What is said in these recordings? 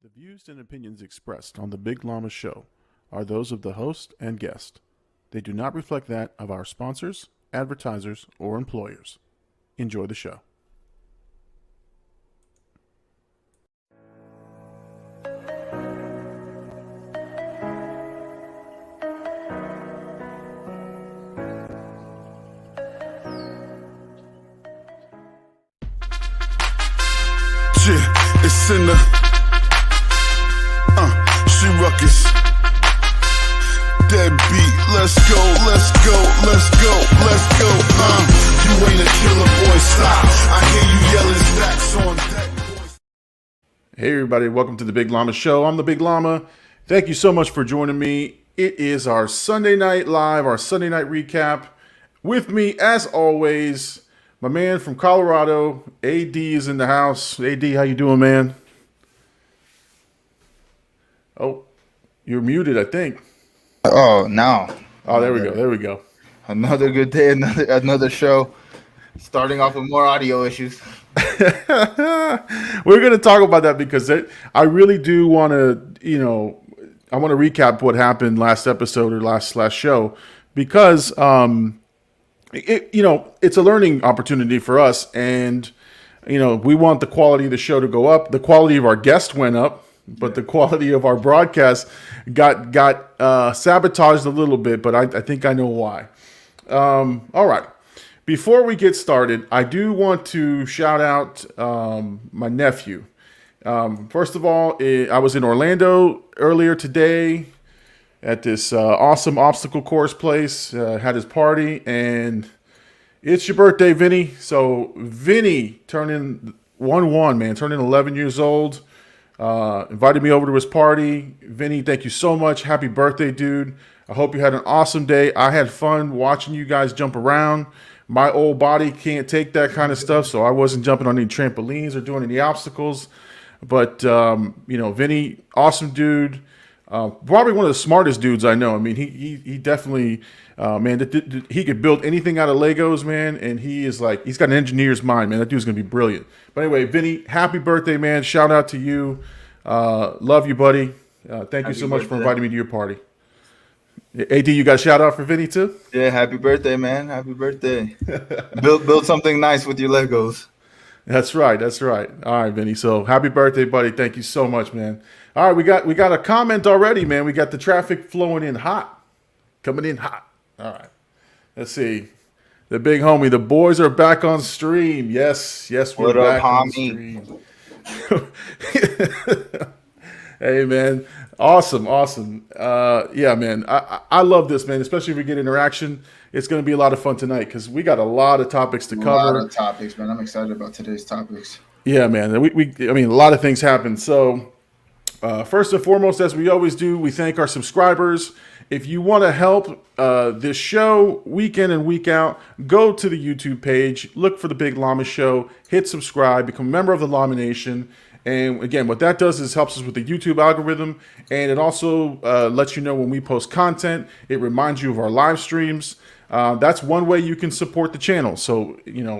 The views and opinions expressed on The Big Llama Show are those of the host and guest. They do not reflect that of our sponsors, advertisers, or employers. Enjoy the show. It's in the she ruckus. Dead beat, let's go, let's go, let's go, let's go. You ain't a killer, boy, stop. I hear you yelling stacks on deck, boys. Hey everybody, welcome to The Big Llama Show. I'm The Big Llama. Thank you so much for joining me. It is our Sunday night live, our Sunday night recap. With me, as always, my man from Colorado, AD is in the house. AD, how you doing, man? Oh, you're muted, I think. Oh, no. Oh, there we go. There we go. Another good day, another show. Starting off with more audio issues. We're going to talk about that because I really do want to, I want to recap what happened last episode or last show because, it's a learning opportunity for us, and we want the quality of the show to go up. The quality of our guest went up, but the quality of our broadcast got sabotaged a little bit. But I think I know why. All right. Before we get started, I do want to shout out my nephew. First of all, I was in Orlando earlier today at this awesome obstacle course place, had his party, and it's your birthday, Vinny. So Vinny turning 11 years old, invited me over to his party. Vinny, thank you so much. Happy birthday, dude. I hope you had an awesome day. I had fun watching you guys jump around. My old body can't take that kind of stuff, so I wasn't jumping on any trampolines or doing any obstacles. But, Vinny, awesome dude. Probably one of the smartest dudes I know. I mean, he definitely, he could build anything out of Legos, man. And he's got an engineer's mind, man. That dude's going to be brilliant. But anyway, Vinny, happy birthday, man. Shout out to you. Love you, buddy. Thank you so much for inviting me to your party. AD, you got a shout out for Vinny too? Yeah, happy birthday, man. Happy birthday. build something nice with your Legos. That's right. All right, Vinny. So happy birthday, buddy. Thank you so much, man. All right, we got a comment already, man. We got the traffic flowing in hot. Coming in hot. All right. Let's see. The big homie, the boys are back on stream. Yes, we're back on stream. Hey, man. Awesome. Yeah, man. I love this, man, especially if we get interaction. It's going to be a lot of fun tonight because we got a lot of topics to cover. A lot of topics, man. I'm excited about today's topics. Yeah, man. A lot of things happen. So, first and foremost, as we always do, we thank our subscribers. If you want to help this show week in and week out, go to the YouTube page, look for The Big Llama Show, hit subscribe, become a member of the Llama Nation. And again, what that does is helps us with the YouTube algorithm, and it also lets you know when we post content. It reminds you of our live streams. That's one way you can support the channel. So,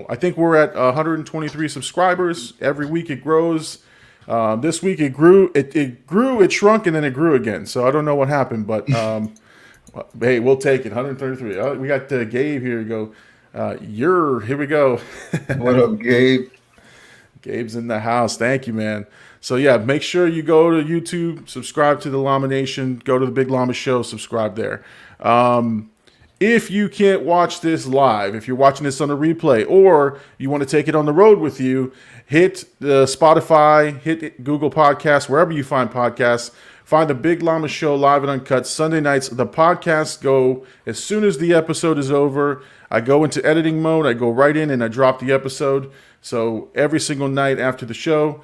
I think we're at 123 subscribers. Every week it grows. This week it grew, it shrunk, and then it grew again. So I don't know what happened, but hey, we'll take it. 133. We got Gabe here. Here we go. What up, Gabe? Gabe's in the house. Thank you, man. So yeah, make sure you go to YouTube, subscribe to the Llama Nation, go to the Big Llama Show, subscribe there. If you can't watch this live, if you're watching this on a replay, or you want to take it on the road with you, hit the Spotify, hit Google Podcasts, wherever you find podcasts. Find the Big Llama Show live and uncut Sunday nights. The podcasts go as soon as the episode is over. I go into editing mode. I go right in and I drop the episode. So every single night after the show,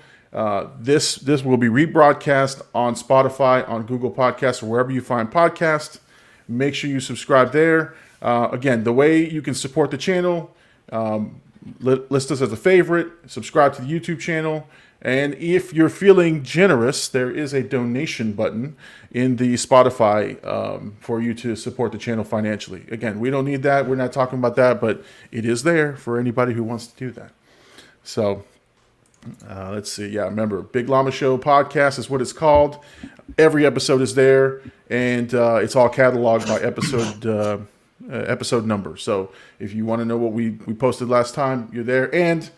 this will be rebroadcast on Spotify, on Google Podcasts, or wherever you find podcasts. Make sure you subscribe there. Again, the way you can support the channel, list us as a favorite, subscribe to the YouTube channel. And if you're feeling generous, there is a donation button in the Spotify for you to support the channel financially. Again, we don't need that. We're not talking about that, but it is there for anybody who wants to do that. So Let's see. Yeah, remember, Big Llama Show podcast is what it's called. Every episode is there, and it's all cataloged by episode number. So if you want to know what we posted last time, you're there. And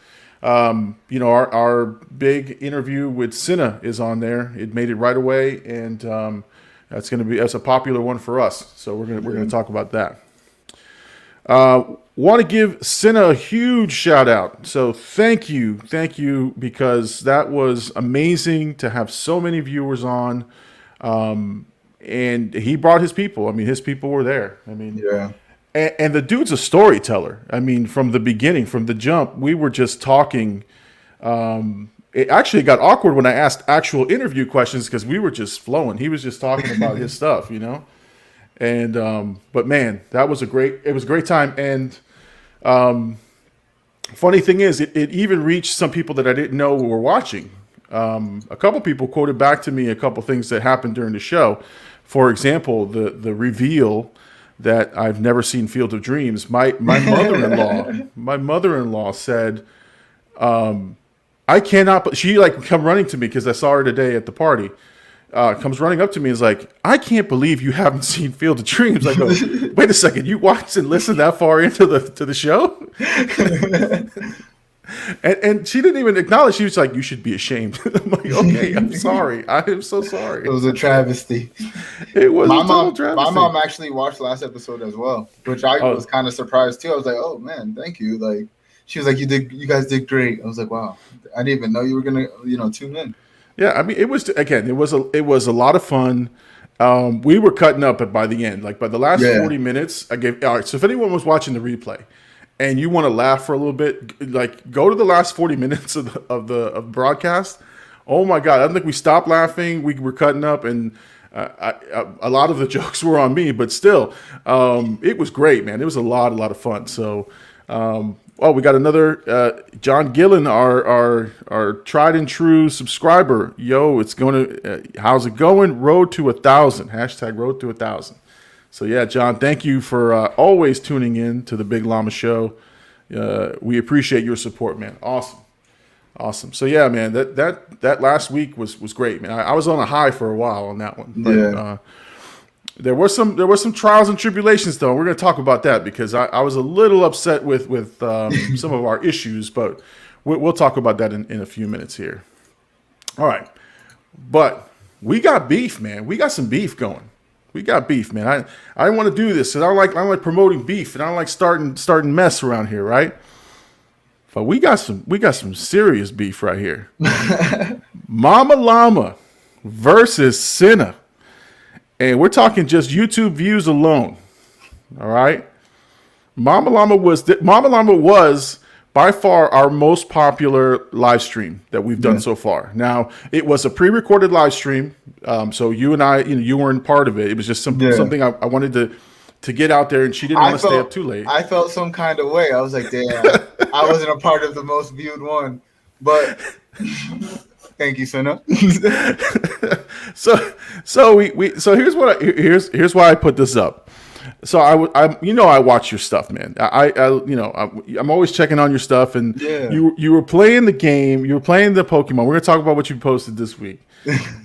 our big interview with SINA is on there. It made it right away, and that's a popular one for us. So we're gonna talk about that. Want to give SINA a huge shout out. So thank you, because that was amazing to have so many viewers on. And he brought his people. I mean, his people were there. I mean, Yeah. and the dude's a storyteller. I mean, from the beginning, from the jump, we were just talking. It actually got awkward when I asked actual interview questions because we were just flowing. He was just talking about his stuff, And but man, it was a great time. And funny thing is, it even reached some people that I didn't know were watching. A couple people quoted back to me a couple things that happened during the show. For example, the reveal that I've never seen Field of Dreams. My mother-in-law said, I cannot. But she come running to me because I saw her today at the party. Comes running up to me and is like, I can't believe you haven't seen Field of Dreams. I go, wait a second, you watched and listened that far into the show? and she didn't even acknowledge. She was like, you should be ashamed. I'm like, okay, I'm sorry. I am so sorry. It was a travesty. It was my a total mom, travesty. My mom actually watched last episode as well, which I was kind of surprised too. I was like, oh man, thank you. Like, she was like, you guys did great. I was like, wow, I didn't even know you were gonna, tune in. Yeah, I mean, it was a lot of fun. We were cutting up by the end, by the last 40 minutes. All right. So if anyone was watching the replay, and you want to laugh for a little bit, go to the last 40 minutes of the broadcast. Oh my God! I don't think we stopped laughing. We were cutting up, and a lot of the jokes were on me, but still, it was great, man. It was a lot of fun. So. We got another John Gillen, our tried and true subscriber. Yo, it's going to how's it going? Road to 1,000. # Road to 1,000. So yeah, John, thank you for always tuning in to the Big Llama Show. We appreciate your support, man. Awesome. So yeah, man, that last week was great, man. I was on a high for a while on that one. But, There were some trials and tribulations, though. We're going to talk about that because I was a little upset with some of our issues, but we'll talk about that in a few minutes here. All right, but we got beef, man. We got some beef going. We got beef, man. I don't want to do this, and I don't like promoting beef, and I don't like starting mess around here, right? But we got some serious beef right here. Mama Llama versus SINA. And we're talking just YouTube views alone. All right. Mama Llama was by far our most popular live stream that we've done so far. Now, it was a pre-recorded live stream. So you and I, you weren't part of it. It was just something I wanted to get out there, and she didn't want to stay up too late. I felt some kind of way. I was like, damn, I wasn't a part of the most viewed one. But thank you, SINA. So here's why I put this up. So I watch your stuff, man. I'm always checking on your stuff, and you were playing the game, you were playing the Pokemon. We're gonna talk about what you posted this week,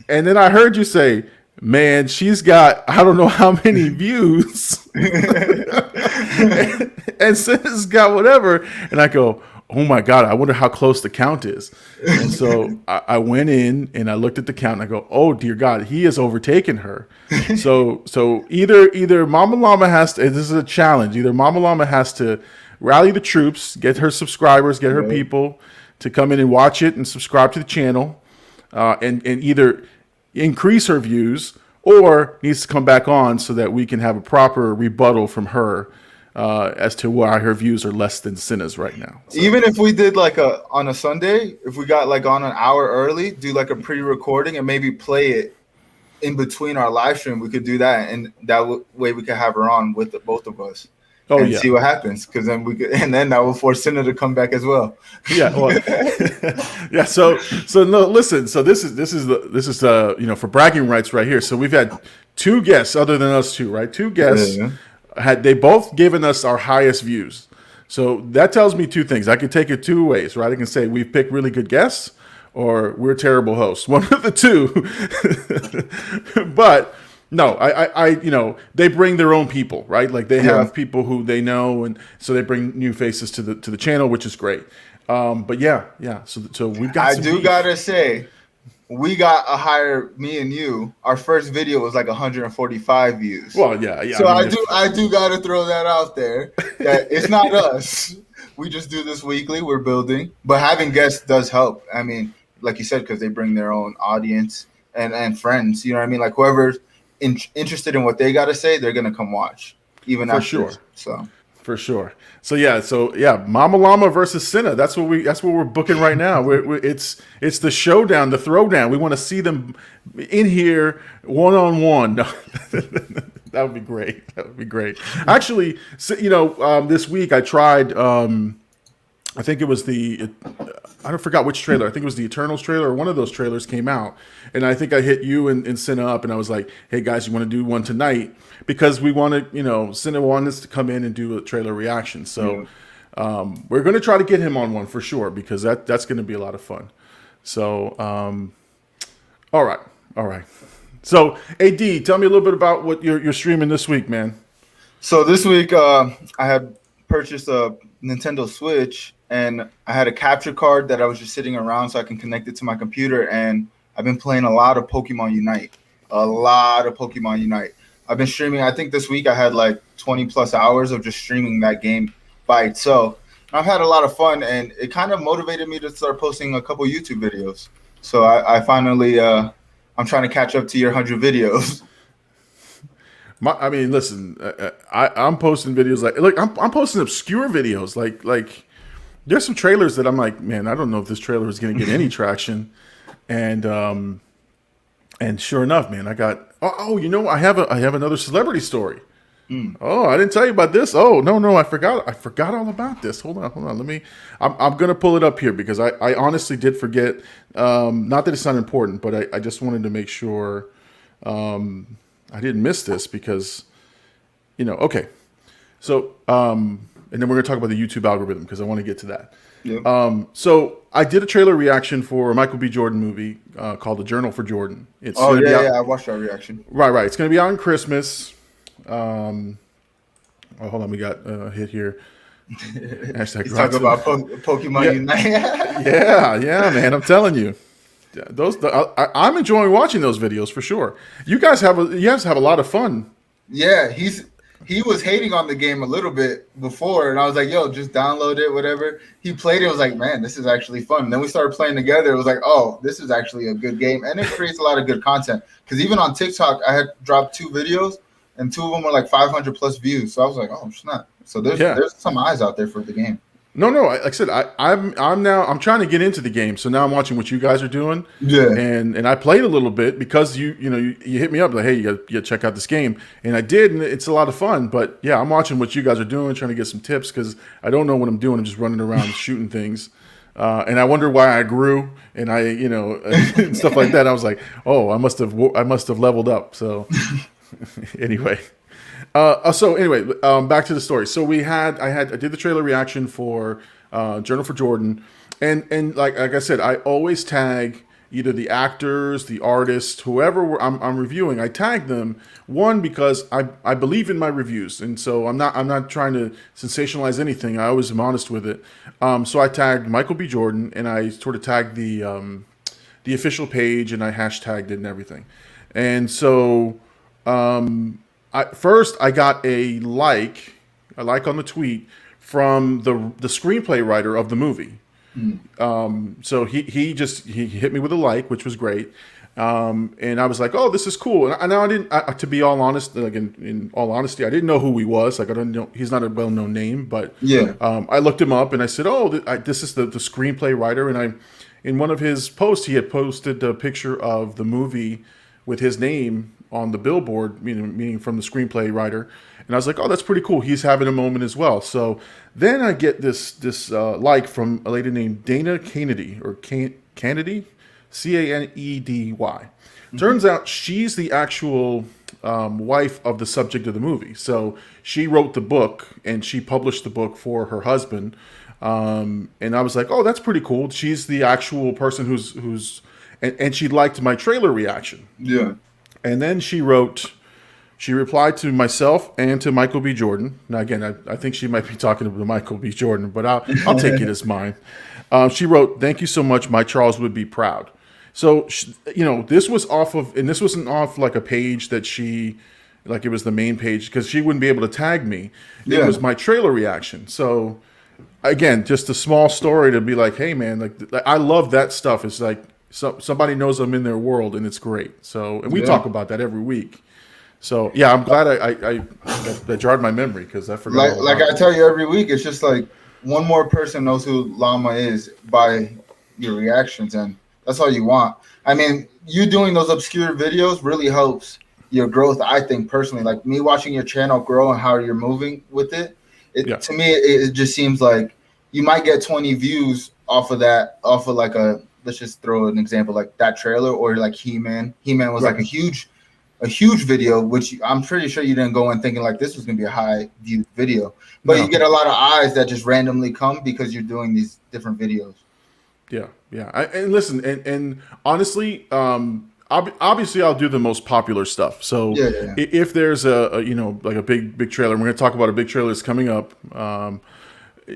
and then I heard you say, "Man, she's got I don't know how many views," and SINA's got whatever, and I go, oh my God, I wonder how close the count is. And so I went in and I looked at the count and I go, oh dear God, he has overtaken her. So either Mama Llama has to, this is a challenge, either Mama Llama has to rally the troops, get her subscribers, get her people to come in and watch it and subscribe to the channel, and either increase her views or needs to come back on so that we can have a proper rebuttal from her as to why her views are less than SINA's right now. So. Even if we did on a Sunday, if we got on an hour early, do a pre-recording and maybe play it in between our live stream, we could do that, and that way we could have her on with both of us. See what happens, because then that will force SINA to come back as well. Yeah, well, yeah. So no, listen. So this is for bragging rights right here. So we've had two guests other than us two, right? Two guests. Yeah. Had they both given us our highest views. So that tells me two things. I can take it two ways, right? I can say we've picked really good guests, or we're terrible hosts. One of the two. But no, they bring their own people, right? Like they have people who they know, and so they bring new faces to the channel, which is great. But yeah. So we've got. I do gotta say, we got a higher, me and you. Our first video was like 145 views. Well, yeah. So I do gotta throw that out there. That it's not us. We just do this weekly. We're building, but having guests does help. I mean, like you said, because they bring their own audience and friends. You know what I mean? Like whoever's interested in what they gotta say, they're gonna come watch. Even for after, sure. So. For sure. So yeah, Mama Llama versus SINA. That's what we're booking right now. It's the showdown, the throwdown. We want to see them in here one-on-one. That would be great. Actually, this week I tried. I think it was I forgot which trailer. I think it was the Eternals trailer, or one of those trailers came out. And I think I hit you and SINA up, and I was like, hey guys, you want to do one tonight? Because we wanted, SINA wanted us to come in and do a trailer reaction. So we're going to try to get him on one for sure, because that's going to be a lot of fun. So, all right. So, AD, tell me a little bit about what you're streaming this week, man. So this week I had purchased a Nintendo Switch, and I had a capture card that I was just sitting around so I can connect it to my computer, and I've been playing a lot of Pokemon Unite. I've been streaming. I think this week I had like 20 plus hours of just streaming that game by itself. I've had a lot of fun, and it kind of motivated me to start posting a couple YouTube videos. So I finally, I'm trying to catch up to your 100 videos. Listen, I'm posting videos I'm posting obscure videos. Like there's some trailers that I'm like, man, I don't know if this trailer is going to get any traction. And sure enough, man, I got. I have another celebrity story. Oh, I didn't tell you about this. Oh, no, I forgot all about this. Hold on. I'm gonna pull it up here because I honestly did forget. Not that it's not important, but I just wanted to make sure I didn't miss this because, okay. So, and then we're gonna talk about the YouTube algorithm because I want to get to that. Yep. So I did a trailer reaction for a Michael B. Jordan movie called A Journal for Jordan. I watched that reaction. Right. It's going to be out on Christmas. Hold on, we got a hit here. Hashtag talk about Pokemon Unite. yeah, man. I'm telling you, I'm enjoying watching those videos for sure. You guys have a lot of fun. Yeah, he was hating on the game a little bit before, and I was like, yo, just download it, whatever. He played it, was like, man, this is actually fun. And then we started playing together. It was like, oh, this is actually a good game. And it creates a lot of good content. Because even on TikTok, I had dropped 2 videos, and 2 of them were like 500 plus views. So I was like, oh, snap. So there's some eyes out there for the game. No. Like I said, I'm trying to get into the game. So now I'm watching what you guys are doing. Yeah. And I played a little bit because you hit me up like, hey, you gotta check out this game, and I did, and it's a lot of fun. But yeah, I'm watching what you guys are doing, trying to get some tips because I don't know what I'm doing. I'm just running around shooting things, and I wonder why I grew and and stuff like that. I was like, oh, I must have leveled up. So anyway. Back to the story. So I did the trailer reaction for Journal for Jordan, and like I said, I always tag either the actors, the artists, whoever I'm reviewing. I tag them, one, because I believe in my reviews, and so I'm not trying to sensationalize anything. I always am honest with it. So I tagged Michael B. Jordan, and I sort of tagged the official page, and I hashtagged it and everything, and so. First, I got a like on the tweet from the screenplay writer of the movie. So he hit me with a like, which was great. And I was like, oh, this is cool. And I didn't, to be all honest, like in all honesty, I didn't know who he was. Like I don't know, he's not a well-known name, but yeah. I looked him up and I said, oh, this is the screenplay writer. And in one of his posts, he had posted a picture of the movie with his name on the billboard, meaning from the screenplay writer, and I was like, "Oh, that's pretty cool. He's having a moment as well." So then I get this like from a lady named Dana Kennedy or Kennedy, Canedy. Turns out she's the actual wife of the subject of the movie. So she wrote the book and she published the book for her husband. And I was like, oh, that's pretty cool. She's the actual person who's and she liked my trailer reaction. Yeah. And then she replied to myself and to Michael B. Jordan. Now, again, I think she might be talking to Michael B. Jordan, but I'll take it as mine. She wrote, "Thank you so much. My Charles would be proud." So, this was and this wasn't off like a page that like it was the main page, because she wouldn't be able to tag me. It was my trailer reaction. So, again, just a small story to be like, hey, man, like I love that stuff. It's like somebody knows I'm in their world, and it's great. So, and we talk about that every week. So, yeah, I'm glad that jarred my memory, because I forgot. Like I tell you every week, it's just like one more person knows who Llama is by your reactions, and that's all you want. I mean, you doing those obscure videos really helps your growth, I think, personally. Like me watching your channel grow and how you're moving with it, to me, it just seems like you might get 20 views off of like let's just throw an example, like that trailer, or like He-Man. He-Man was like a huge video, which I'm pretty sure you didn't go in thinking like this was going to be a high viewed video, but you get a lot of eyes that just randomly come because you're doing these different videos. Yeah. And listen, and honestly, obviously I'll do the most popular stuff. So if there's like a big trailer, and we're going to talk about a big trailer that's coming up.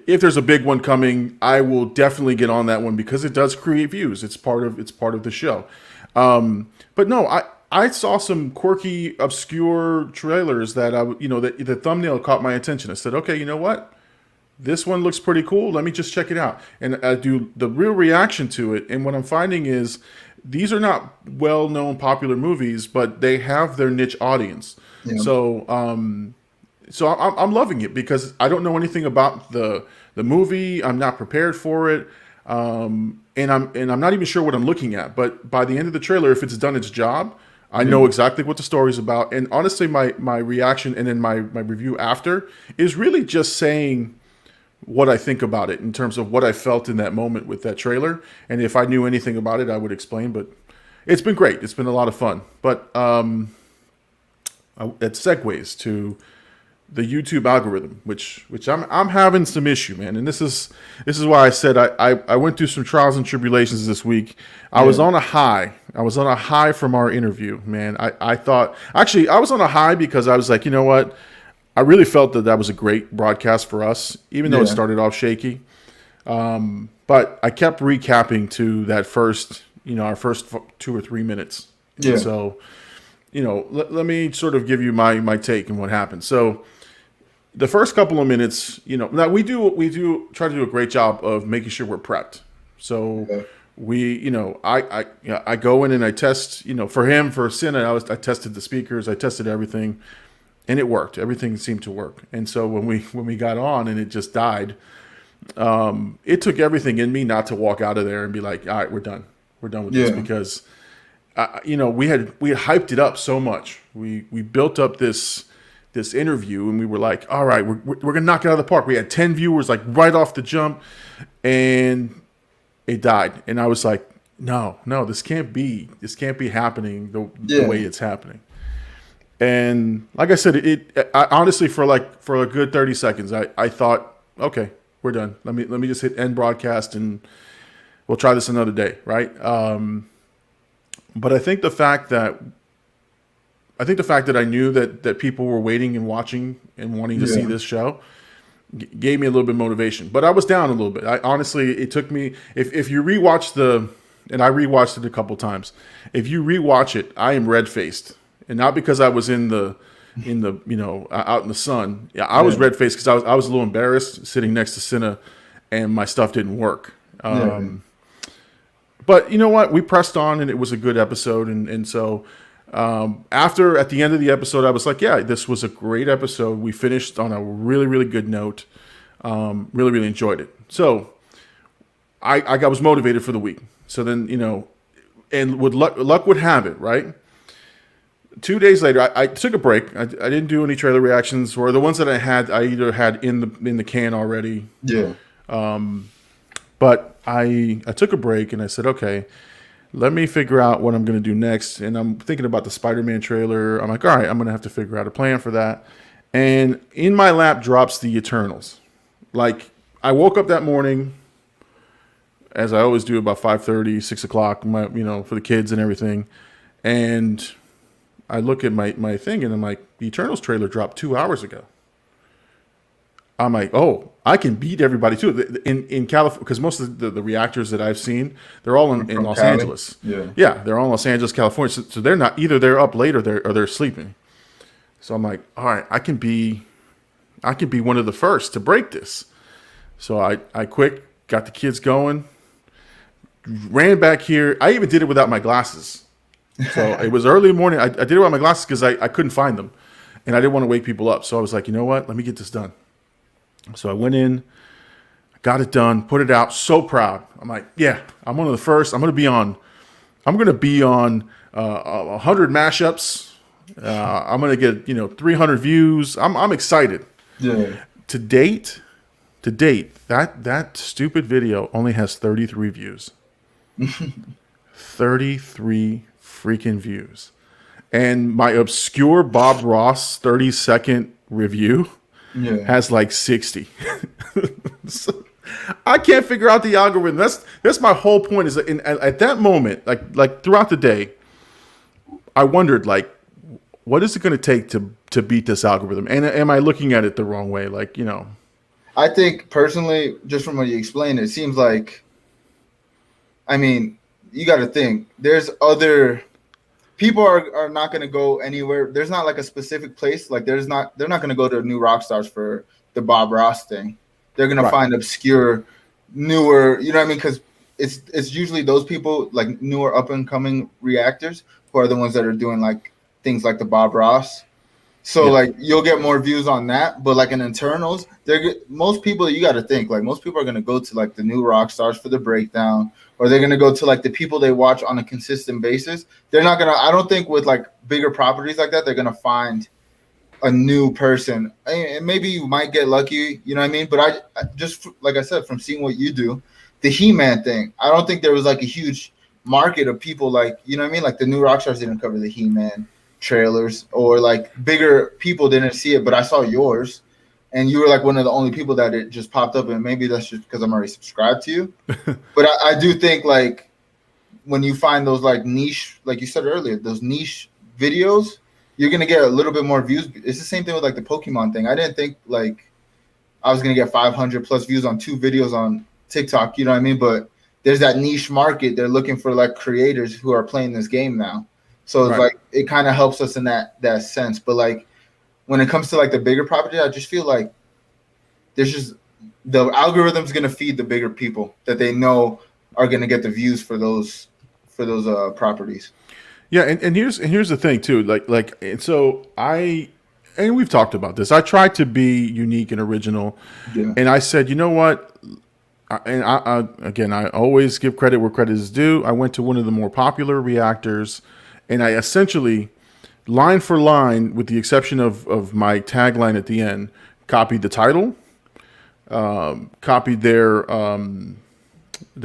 If there's a big one coming, I will definitely get on that one, because it does create views. It's part of the show. But no, I saw some quirky, obscure trailers that the thumbnail caught my attention. I said, okay, you know what? This one looks pretty cool. Let me just check it out. And I do the real reaction to it. And what I'm finding is these are not well-known popular movies, but they have their niche audience. Yeah. So I'm loving it, because I don't know anything about the movie. I'm not prepared for it. And I'm not even sure what I'm looking at. But by the end of the trailer, if it's done its job, I know exactly what the story's about. And honestly, my reaction and then my review after is really just saying what I think about it in terms of what I felt in that moment with that trailer. And if I knew anything about it, I would explain. But it's been great. It's been a lot of fun. But it segues to the YouTube algorithm, which I'm having some issue, man. And this is why I said I went through some trials and tribulations this week. I was on a high. I was on a high from our interview, man. I thought, actually, I was on a high because I was like, you know what? I really felt that was a great broadcast for us, even though it started off shaky. But I kept recapping to that our first 2 or 3 minutes. Yeah. And so, let me sort of give you my take on what happened. So the first couple of minutes, now we do try to do a great job of making sure we're prepped. So I go in and I test, for SINA, I tested the speakers, I tested everything. And it worked. Everything seemed to work. And so when we got on and it just died, it took everything in me not to walk out of there and be like, all right, we're done. We're done with this, because we had hyped it up so much. We built up this interview, and we were like, all right, we're gonna knock it out of the park. We had 10 viewers like right off the jump, and it died. And I was like, no, this can't be happening the way it's happening. And like I said, I honestly, for a good 30 seconds, I thought, okay, we're done. Let me just hit end broadcast, and we'll try this another day, right? But I think the fact that I knew that people were waiting and watching and wanting to see this show gave me a little bit of motivation. But I was down a little bit. It took me, if you rewatch and I rewatched it a couple times, if you rewatch it, I am red-faced. And not because I was out in the sun. Yeah, I was red-faced because I was a little embarrassed sitting next to SINA, and my stuff didn't work. But you know what? We pressed on, and it was a good episode. And so at the end of the episode, I was like, yeah, this was a great episode. We finished on a really, really good note. Really, really enjoyed it. So I was motivated for the week. So then, and with luck would have it, right? 2 days later, I took a break. I didn't do any trailer reactions, or the ones that I either had in the can already. Yeah. But I took a break, and I said, okay, let me figure out what I'm going to do next. And I'm thinking about the Spider-Man trailer. I'm like, all right, I'm going to have to figure out a plan for that. And in my lap drops the Eternals. Like, I woke up that morning, as I always do, about 5:30, 6 o'clock, for the kids and everything. And I look at my thing, and I'm like, the Eternals trailer dropped 2 hours ago. I'm like, oh, I can beat everybody too. In California, because most of the reactors that I've seen, they're all in Los Cali? Angeles. Yeah. They're all in Los Angeles, California. So they're not, either they're up late or they're sleeping. So I'm like, all right, I can be one of the first to break this. So I quick got the kids going, ran back here. I even did it without my glasses. So it was early in the morning. I did it without my glasses because I couldn't find them, and I didn't want to wake people up. So I was like, you know what? Let me get this done. So I went in, got it done, put it out. So proud. I'm like, yeah, I'm one of the first. I'm going to be on 100 mashups. I'm going to get 300 views. I'm excited. Yeah. To date, that stupid video only has 33 views. 33 freaking views. And my obscure Bob Ross 30-second review has like 60. So, I can't figure out the algorithm. That's my whole point. Is that at that moment, like throughout the day, I wondered, like, what is it going to take to beat this algorithm? And am I looking at it the wrong way? Like, I think personally, just from what you explained, it seems like, I mean, you got to think there's other people are not going to go anywhere. There's not like a specific place. Like they're not going to go to New Rockstars for the Bob Ross thing. They're going to find obscure, newer, you know what I mean? Because it's usually those people, like newer up and coming reactors, who are the ones that are doing like things like the Bob Ross. So like you'll get more views on that, but like in Internals, most people, you got to think, like most people are going to go to like the new rock stars for the breakdown, or they're going to go to like the people they watch on a consistent basis. They're not going to, I don't think with like bigger properties like that, they're going to find a new person. And maybe you might get lucky, you know what I mean? But I just, like I said, from seeing what you do, the He-Man thing, I don't think there was like a huge market of people like, you know what I mean? Like the new rock stars didn't cover the He-Man trailers, or like bigger people didn't see it, but I saw yours, and you were like one of the only people that it just popped up. And maybe that's just because I'm already subscribed to you. But I do think like when you find those like niche, like you said earlier, those niche videos, you're gonna get a little bit more views. It's the same thing with like the Pokemon thing. I didn't think like I was gonna get 500 plus views on 2 videos on TikTok, you know what I mean? But there's that niche market. They're looking for like creators who are playing this game now. So it's like it kind of helps us in that sense. But like when it comes to like the bigger property, I just feel like there's just the algorithm's gonna feed the bigger people that they know are gonna get the views for those properties. Yeah, and here's the thing too. And we've talked about this. I tried to be unique and original, and I said, you know what? I always give credit where credit is due. I went to one of the more popular reactors. And I essentially, line for line, with the exception of my tagline at the end, copied the title, copied their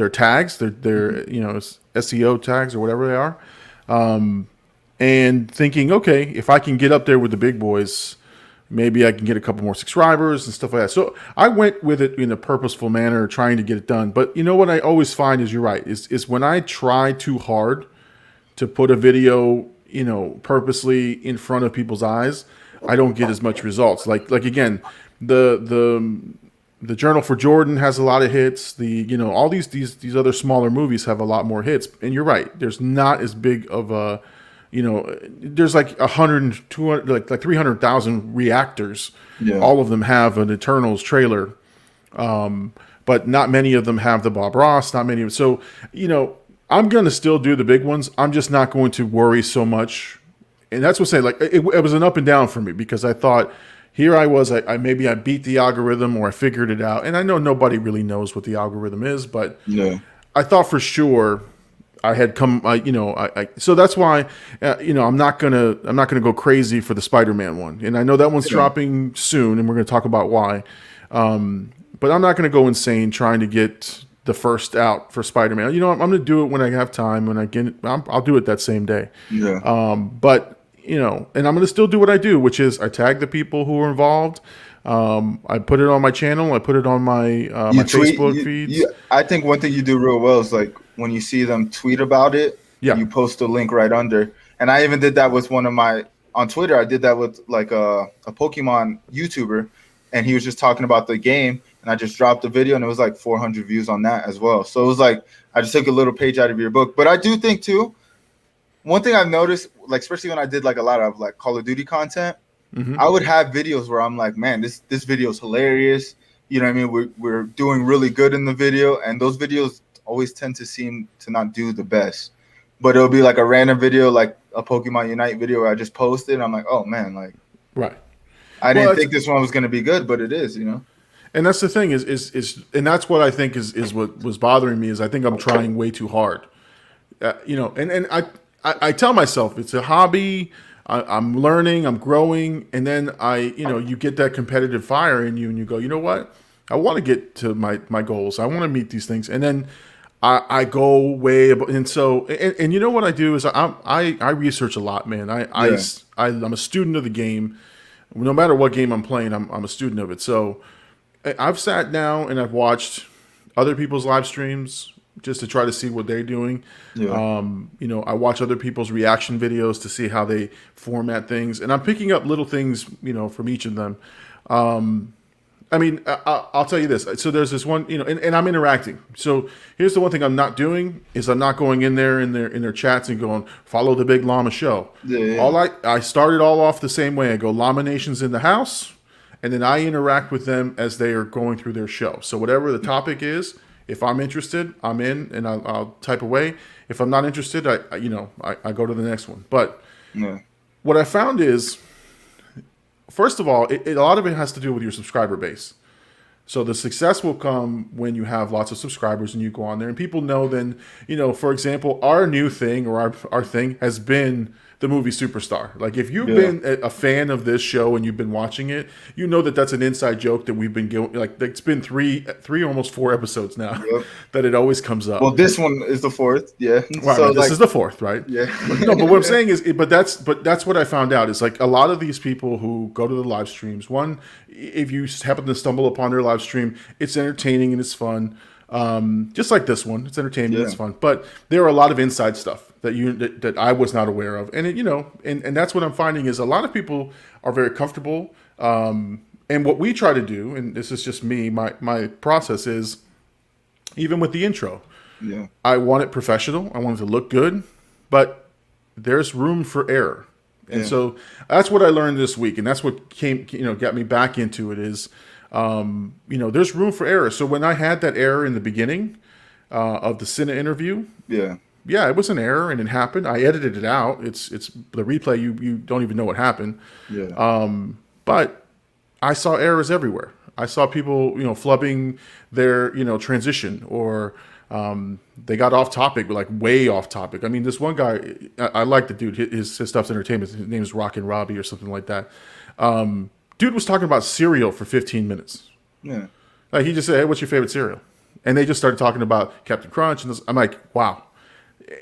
tags, their SEO tags or whatever they are, and thinking, okay, if I can get up there with the big boys, maybe I can get a couple more subscribers and stuff like that. So I went with it in a purposeful manner, trying to get it done. But you know what I always find is, you're right, is when I try too hard to put a video, purposely in front of people's eyes, I don't get as much results. Like again, the Journal for Jordan has a lot of hits. All these other smaller movies have a lot more hits. And you're right, there's not as big of a, there's like 100, 200, like 300,000 reactors. Yeah. All of them have an Eternals trailer, but not many of them have the Bob Ross. Not many of them. So I'm going to still do the big ones. I'm just not going to worry so much. And that's what I'm saying. Like it was an up and down for me, because I thought, here I was, I maybe I beat the algorithm, or I figured it out. And I know nobody really knows what the algorithm is, but I thought for sure I had come, so that's why, I'm not going to go crazy for the Spider-Man one. And I know that one's dropping soon, and we're going to talk about why. But I'm not going to go insane trying to get the first out for Spider-Man. You know, I'm going to do it when I have time. When I get, I'll do it that same day. Yeah. But you know, and I'm going to still do what I do, which is I tag the people who are involved. I put it on my channel. I put it on my my Facebook feeds. I think one thing you do real well is like when you see them tweet about it, you post a link right under. And I even did that with one of my on Twitter. I did that with like a Pokemon YouTuber, and he was just talking about the game, and I just dropped the video, and it was like 400 views on that as well. So it was like I just took a little page out of your book. But I do think too, one thing I've noticed, like especially when I did like a lot of like Call of Duty content. I would have videos where I'm like, man, this video is hilarious. You know what I mean? We're doing really good in the video. And those videos always tend to seem to not do the best. But it'll be like a random video, like a Pokemon Unite video where I just posted. And I'm like, oh, man, like, right. I didn't think this one was going to be good, but it is, you know? And that's the thing is and that's what I think is what was bothering me is I think I'm trying way too hard. You know, and I tell myself it's a hobby. I'm learning, I'm growing, and then you get that competitive fire in you, and you go, you know what? I want to get to my goals. I want to meet these things, and then I go way above. And so, and you know what I do is I research a lot, man. I'm a student of the game. No matter what game I'm playing, I'm a student of it. So I've sat down and I've watched other people's live streams just to try to see what they're doing. Yeah. You know, I watch other people's reaction videos to see how they format things, and I'm picking up little things, you know, from each of them. I mean, I'll tell you this. So there's this one, you know, and I'm interacting. So here's the one thing I'm not doing is I'm not going in their chats and going follow the Big Llama show. Yeah. I started all off the same way. I go Llama Nation's in the house, and then I interact with them as they are going through their show. So whatever the topic is. If I'm interested, I'm in, and I'll type away. If I'm not interested, I go to the next one. But what I found is, first of all, a lot of it has to do with your subscriber base. So the success will come when you have lots of subscribers and you go on there. And people know then, you know, for example, our new thing or our thing has been the movie Superstar. Like if you've been a fan of this show and you've been watching it, you know that that's an inside joke that we've been going, like it's been three almost 4 episodes now that it always comes up. Well, this one is the 4th. Yeah. Right, so this is the 4th, right? Yeah. No, but what I'm saying is, but that's what I found out is like a lot of these people who go to the live streams, one, if you happen to stumble upon their live stream, it's entertaining and it's fun. Just like this one, it's entertaining, it's fun. But there are a lot of inside stuff that I was not aware of, and and that's what I'm finding is a lot of people are very comfortable. And what we try to do, and this is just me, my process is even with the intro. Yeah, I want it professional. I want it to look good, but there's room for error, and so that's what I learned this week, and that's what got me back into it is. There's room for error. So when I had that error in the beginning of the SINA interview, it was an error and it happened. I edited it out. It's the replay. You don't even know what happened. Yeah. But I saw errors everywhere. I saw people, flubbing their, transition or they got off topic, like way off topic. I mean, this one guy, I like the dude. His stuff's entertainment. His name is Rockin' Robbie or something like that. Dude was talking about cereal for 15 minutes. Yeah. Like he just said, hey, what's your favorite cereal? And they just started talking about Captain Crunch. And I'm like, wow.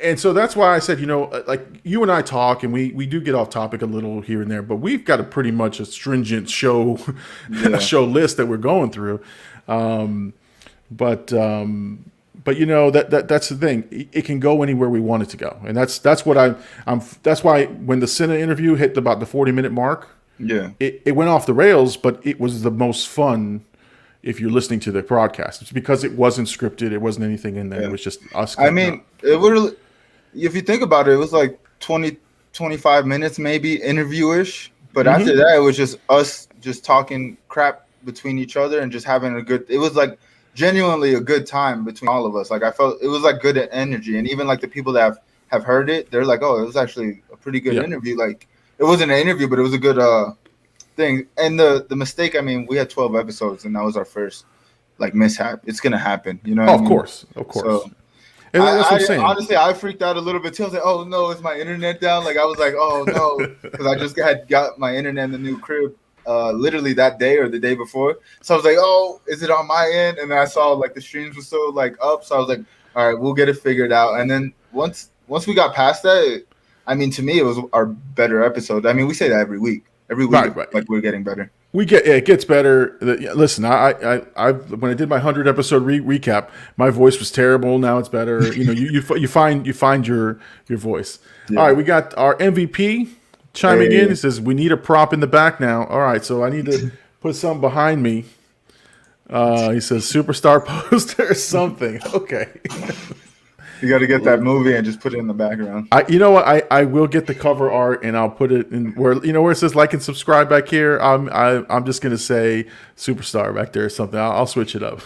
And so that's why I said, like you and I talk and we do get off topic a little here and there, but we've got a pretty much a stringent show list that we're going through. But that's the thing. It can go anywhere we want it to go. And that's what that's why when the SINA interview hit about the 40-minute mark, it went off the rails, but it was the most fun if you're listening to the broadcast. It's because it wasn't scripted. It wasn't anything in there. Yeah. It was just us. I mean, it would. If you think about it, it was like 20, 25 minutes maybe interview-ish. But after that, it was just us just talking crap between each other and just having it was like genuinely a good time between all of us. Like I felt it was like good energy. And even like the people that have heard it, they're like, oh, it was actually a pretty good interview. Like, it wasn't an interview, but it was a good thing. And the mistake, I mean, we had 12 episodes, and that was our first like mishap. It's gonna happen, Of course. So, and that's what I'm saying. Honestly, I freaked out a little bit too. I was like, oh no, is my internet down? Like I was like, oh no, because I just got my internet in the new crib. literally that day or the day before. So I was like, oh, is it on my end? And then I saw like the streams were still like up. So I was like, all right, we'll get it figured out. And then once we got past that, I mean, to me, it was our better episode. I mean, we say that every week. Every week, Right. like we're getting better. It gets better. Listen, I when I did my 100 episode recap, my voice was terrible. Now it's better. You know, you find your voice. Yeah. All right, we got our MVP chiming in. He says we need a prop in the back now. All right, so I need to put something behind me. He says superstar poster or something. Okay. You got to get that movie and just put it in the background. You know what? I will get the cover art and I'll put it in where it says like and subscribe back here. I'm just gonna say superstar back there or something. I'll switch it up.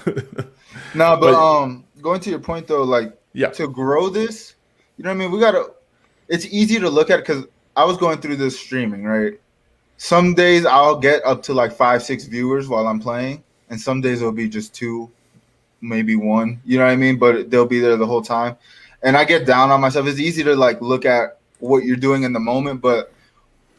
No, but going to your point though, like to grow this, you know what I mean? It's easy to look at because I was going through this streaming, right? Some days I'll get up to like 5-6 viewers while I'm playing, and some days it'll be just 2. Maybe 1, you know what I mean? But they'll be there the whole time. And I get down on myself. It's easy to like look at what you're doing in the moment, but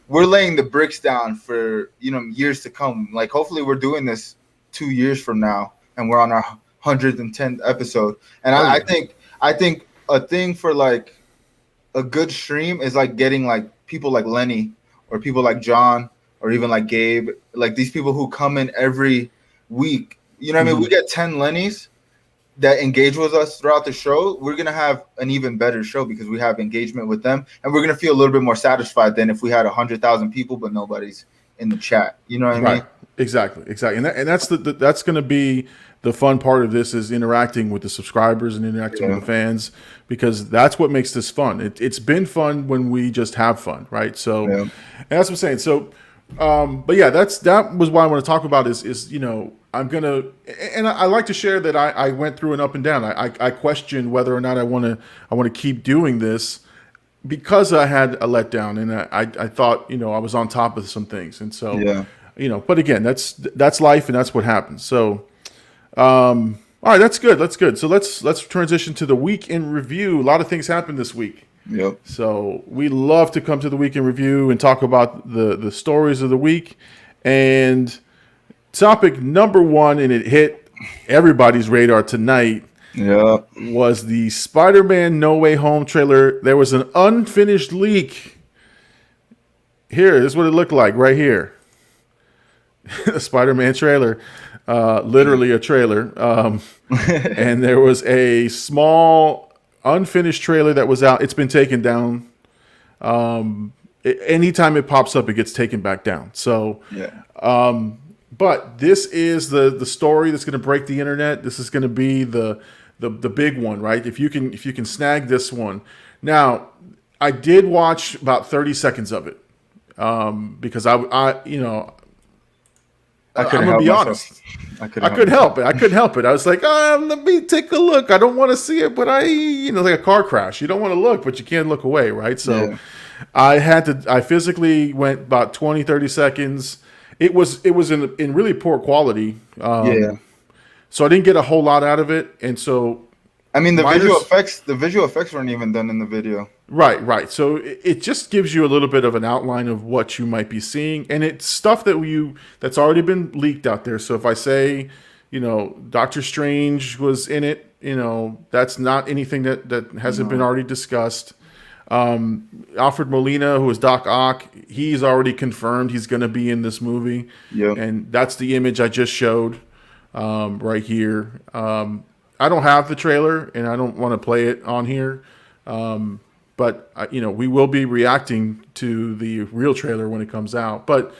we're laying the bricks down for, years to come. Like hopefully we're doing this 2 years from now and we're on our 110th episode. And I think a thing for like a good stream is like getting like people like Lenny or people like John or even like Gabe, like these people who come in every week. You know what I mean? We get 10 Lennys that engage with us throughout the show. We're going to have an even better show because we have engagement with them. And we're going to feel a little bit more satisfied than if we had 100,000 people, but nobody's in the chat. You know what I mean? Exactly. And that's that's going to be the fun part of this is interacting with the subscribers and interacting with the fans, because that's what makes this fun. It's been fun when we just have fun. Right. So and that's what I'm saying. So, but yeah, that was why I want to talk about is I'm going to, and I like to share that I went through an up and down. I questioned whether or not I want to keep doing this because I had a letdown and I thought, I was on top of some things. And so, but again, that's life and that's what happens. So, all right, that's good. That's good. So let's transition to the week in review. A lot of things happened this week. Yep. So we love to come to the week in review and talk about the stories of the week. And topic number 1, and it hit everybody's radar tonight, was the Spider-Man No Way Home trailer. There was an unfinished leak. Here, this is what it looked like right here. The Spider-Man trailer, literally a trailer. And there was a small unfinished trailer that was out. It's been taken down. Anytime it pops up, it gets taken back down. So, but this is the story that's going to break the internet. This is going to be the big one, right? If you can snag this one. Now, I did watch about 30 seconds of it because I'm gonna be honest. I couldn't help it. I couldn't help it. I was like, let me take a look. I don't want to see it, but like a car crash. You don't want to look, but you can't look away, right? So I physically went about 20, 30 seconds. It was in really poor quality. So I didn't get a whole lot out of it. And so I mean the visual effects weren't even done in the video. Right. So it just gives you a little bit of an outline of what you might be seeing. And it's stuff that's already been leaked out there. So if I say, Doctor Strange was in it, that's not anything that hasn't been already discussed. Alfred Molina, who is Doc Ock, he's already confirmed he's going to be in this movie. And that's the image I just showed right here. I don't have the trailer and I don't want to play it on here. But we will be reacting to the real trailer when it comes out. But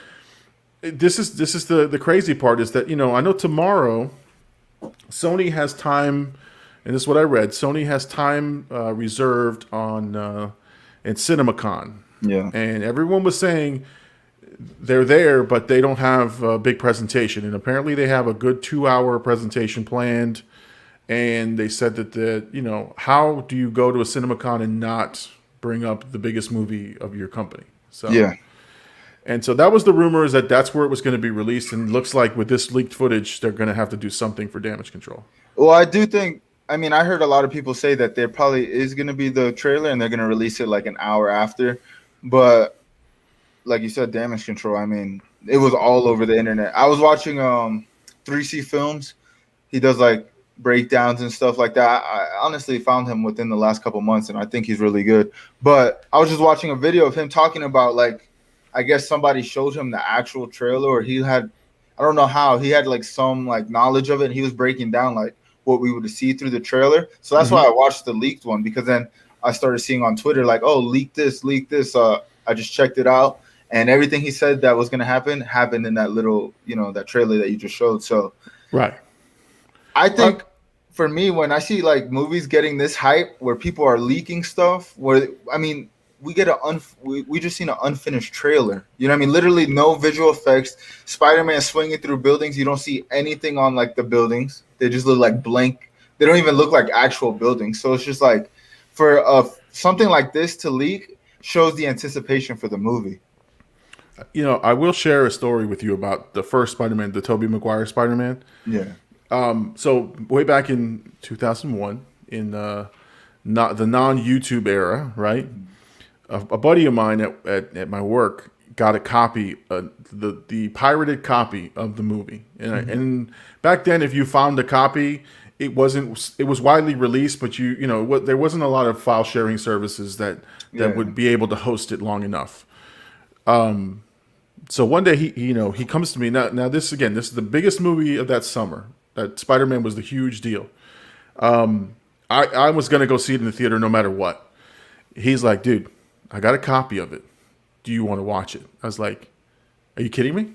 this is the crazy part is that, I know tomorrow Sony has time, and this is what I read. Sony has time reserved on in CinemaCon. And everyone was saying they're there, but they don't have a big presentation. And apparently they have a good 2-hour presentation planned. And they said that how do you go to a CinemaCon and not bring up the biggest movie of your company? So and so that was the rumor, is that's where it was going to be released. And it looks like with this leaked footage, they're going to have to do something for damage control. Well, I do think. I mean, I heard a lot of people say that there probably is going to be the trailer and they're going to release it like an hour after. But like you said, damage control. I mean, it was all over the internet. I was watching 3C Films. He does like breakdowns and stuff like that. I honestly found him within the last couple months, and I think he's really good. But I was just watching a video of him talking about, like, I guess somebody showed him the actual trailer, or he had, I don't know how, he had like some like knowledge of it, and he was breaking down like what we would see through the trailer. So that's why I watched the leaked one, because then I started seeing on Twitter like, oh, leak this, leak this. I just checked it out, and everything he said that was going to happen happened in that little, that trailer that you just showed. So right. I think for me, when I see like movies getting this hype where people are leaking stuff, where, I mean, we get we just seen an unfinished trailer. You know what I mean? Literally no visual effects. Spider-Man swinging through buildings. You don't see anything on like the buildings. They just look like blank. They don't even look like actual buildings. So it's just like, for something like this to leak shows the anticipation for the movie. I will share a story with you about the first Spider-Man, the Tobey Maguire Spider-Man. Yeah. So way back in 2001, in the non-YouTube era, right? A buddy of mine at my work got a copy, the pirated copy of the movie, and back then, if you found a copy, it was widely released, but there wasn't a lot of file sharing services that would be able to host it long enough. So one day he comes to me. Now this is the biggest movie of that summer. That Spider-Man was the huge deal. I was gonna go see it in the theater no matter what. He's like, dude, I got a copy of it. Do you want to watch it? I was like, are you kidding me?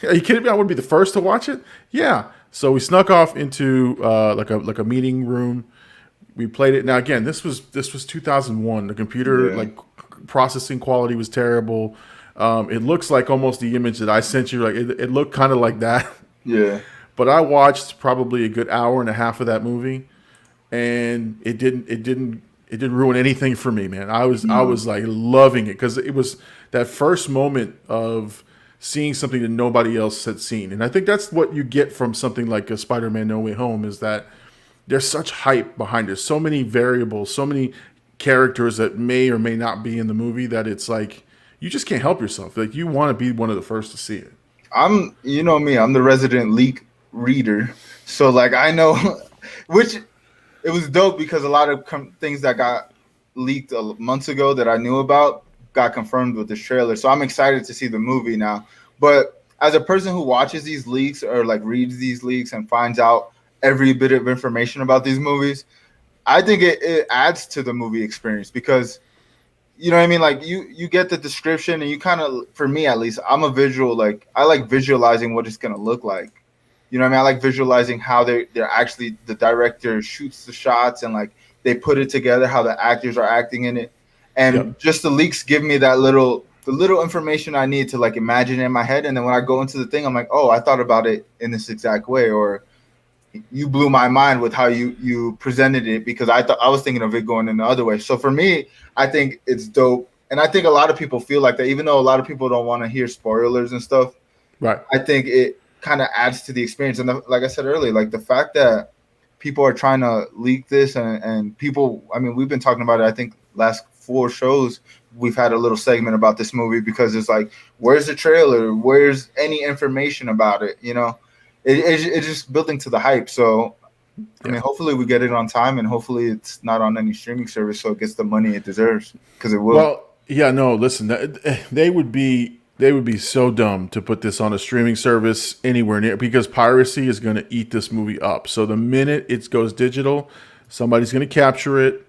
Are you kidding me? I would be the first to watch it? Yeah. So we snuck off into like a meeting room. We played it. Now again, this was 2001. The computer like processing quality was terrible. It looks like almost the image that I sent you. Like it looked kind of like that. Yeah. But I watched probably a good hour and a half of that movie, and it didn't ruin anything for me, man. I was like loving it, because it was that first moment of seeing something that nobody else had seen. And I think that's what you get from something like a Spider-Man No Way Home, is that there's such hype behind it. So many variables, so many characters that may or may not be in the movie, that it's like you just can't help yourself. Like, you want to be one of the first to see it. I'm the resident leak reader. So like, I know, which it was dope, because a lot of things that got leaked months ago that I knew about got confirmed with this trailer. So I'm excited to see the movie now. But as a person who watches these leaks, or like reads these leaks and finds out every bit of information about these movies, I think it adds to the movie experience, because you know what I mean? Like, you get the description, and you kind of, for me at least, I'm a visual, like, I like visualizing what it's going to look like. You know what I mean? I like visualizing how they're actually, the director shoots the shots, and like they put it together, how the actors are acting in it. And just the leaks give me the little information I need to like imagine in my head. And then when I go into the thing, I'm like, oh, I thought about it in this exact way, or you blew my mind with how you presented it, because I was thinking of it going in the other way. So for me, I think it's dope. And I think a lot of people feel like that, even though a lot of people don't want to hear spoilers and stuff. Right. I think it kind of adds to the experience. And like I said earlier, like the fact that people are trying to leak this, and people, I mean, we've been talking about it, I think last 4 shows, we've had a little segment about this movie, because it's like, where's the trailer? Where's any information about it? It's just building to the hype. So, I mean, hopefully we get it on time, and hopefully it's not on any streaming service, so it gets the money it deserves, because it will. Well, yeah, no, listen, they would be so dumb to put this on a streaming service anywhere near, because piracy is going to eat this movie up. So the minute it goes digital, somebody's going to capture it,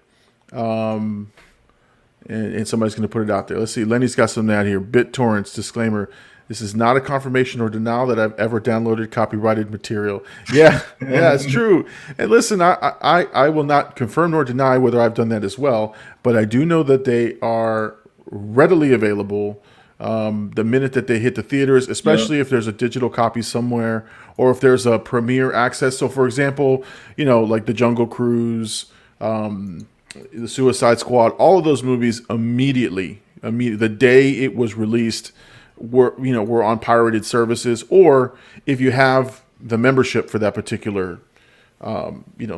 and somebody's going to put it out there. Let's see. Lenny's got something out here. BitTorrents disclaimer: this is not a confirmation or denial that I've ever downloaded copyrighted material. Yeah, it's true. And listen, I will not confirm nor deny whether I've done that as well, but I do know that they are readily available the minute that they hit the theaters, especially if there's a digital copy somewhere, or if there's a premiere access. So, for example, like the Jungle Cruise, the Suicide Squad, all of those movies immediately the day it was released were on pirated services, or if you have the membership for that particular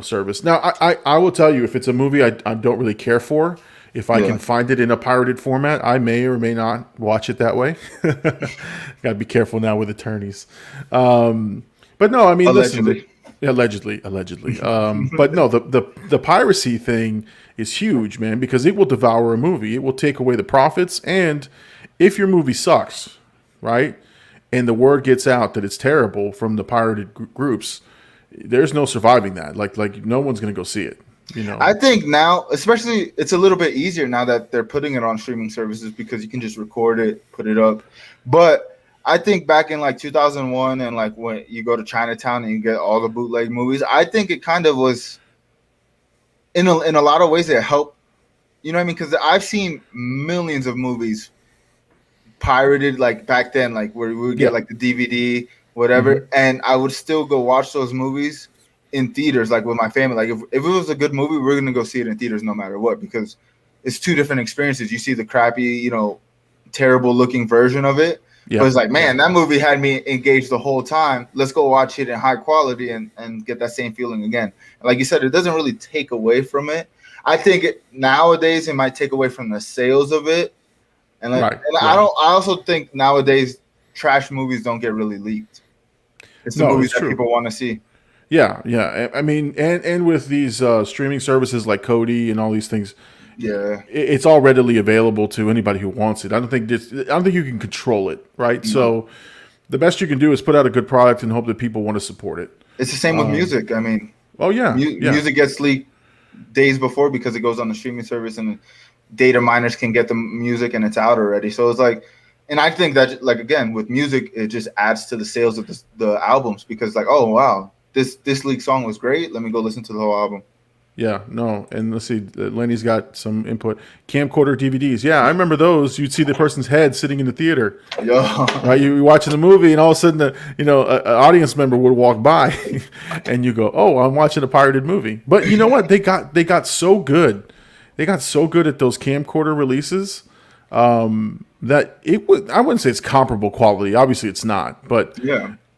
service. Now, I will tell you, if it's a movie I don't really care for, If I can find it in a pirated format, I may or may not watch it that way. Got to be careful now with attorneys. But no, I mean, Allegedly. Listen, allegedly. But no, the piracy thing is huge, man, because it will devour a movie. It will take away the profits, and if your movie sucks, right, and the word gets out that it's terrible from the pirated groups, there's no surviving that. Like no one's gonna go see it. You know, I think now, especially, it's a little bit easier now that they're putting it on streaming services because you can just record it, put it up. But I think back in like 2001 and like when you go to Chinatown and you get all the bootleg movies, I think it kind of was in a lot of ways it helped. You know what I mean? Because I've seen millions of movies pirated like back then, like where we would get like the DVD, whatever, and I would still go watch those movies in theaters, like with my family. Like if it was a good movie, we're gonna go see it in theaters no matter what, because it's two different experiences. You see the crappy, you know, terrible looking version of it. But it's like, man, that movie had me engaged the whole time. Let's go watch it in high quality and get that same feeling again. And like you said, it doesn't really take away from it. I think nowadays it might take away from the sales of it. And like, I also think nowadays trash movies don't get really leaked. It's the movies that people want to see. Yeah, yeah. I mean, and with these streaming services like Kodi and all these things, it's all readily available to anybody who wants it. I don't think you can control it, right? Mm-hmm. So the best you can do is put out a good product and hope that people want to support it. It's the same with music. I mean, music gets leaked days before because it goes on the streaming service, and data miners can get the music and it's out already. So it's like, and I think that, like, again, with music, it just adds to the sales of the albums, because like, oh wow, this leaked song was great. Let me go listen to the whole album. Yeah, no, and let's see, Lenny's got some input. Camcorder DVDs, yeah, I remember those. You'd see the person's head sitting in the theater. Right, you watching the movie, and all of a sudden, an audience member would walk by, and you go, "Oh, I'm watching a pirated movie." But you know what? They got so good. They got so good at those camcorder releases that I wouldn't say it's comparable quality. Obviously, it's not, but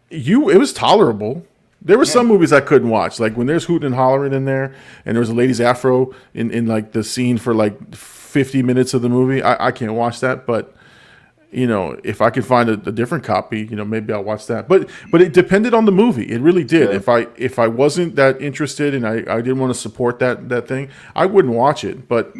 it was tolerable. There were some movies I couldn't watch, like when there's hooting and hollering in there, and there was a lady's afro in like the scene for like 50 minutes of the movie. I can't watch that, but if I could find a different copy, maybe I'll watch that. But it depended on the movie. It really did. Yeah. If I wasn't that interested and I didn't want to support that thing, I wouldn't watch it. But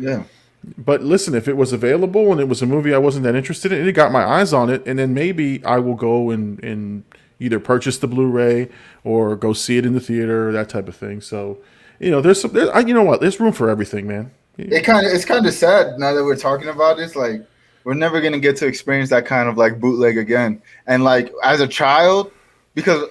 listen, if it was available and it was a movie I wasn't that interested in, and it got my eyes on it, and then maybe I will go and either purchase the Blu-ray or go see it in the theater, that type of thing. So, there's room for everything, man. It's kind of sad now that we're talking about this. Like, we're never gonna get to experience that kind of like bootleg again. And like as a child, because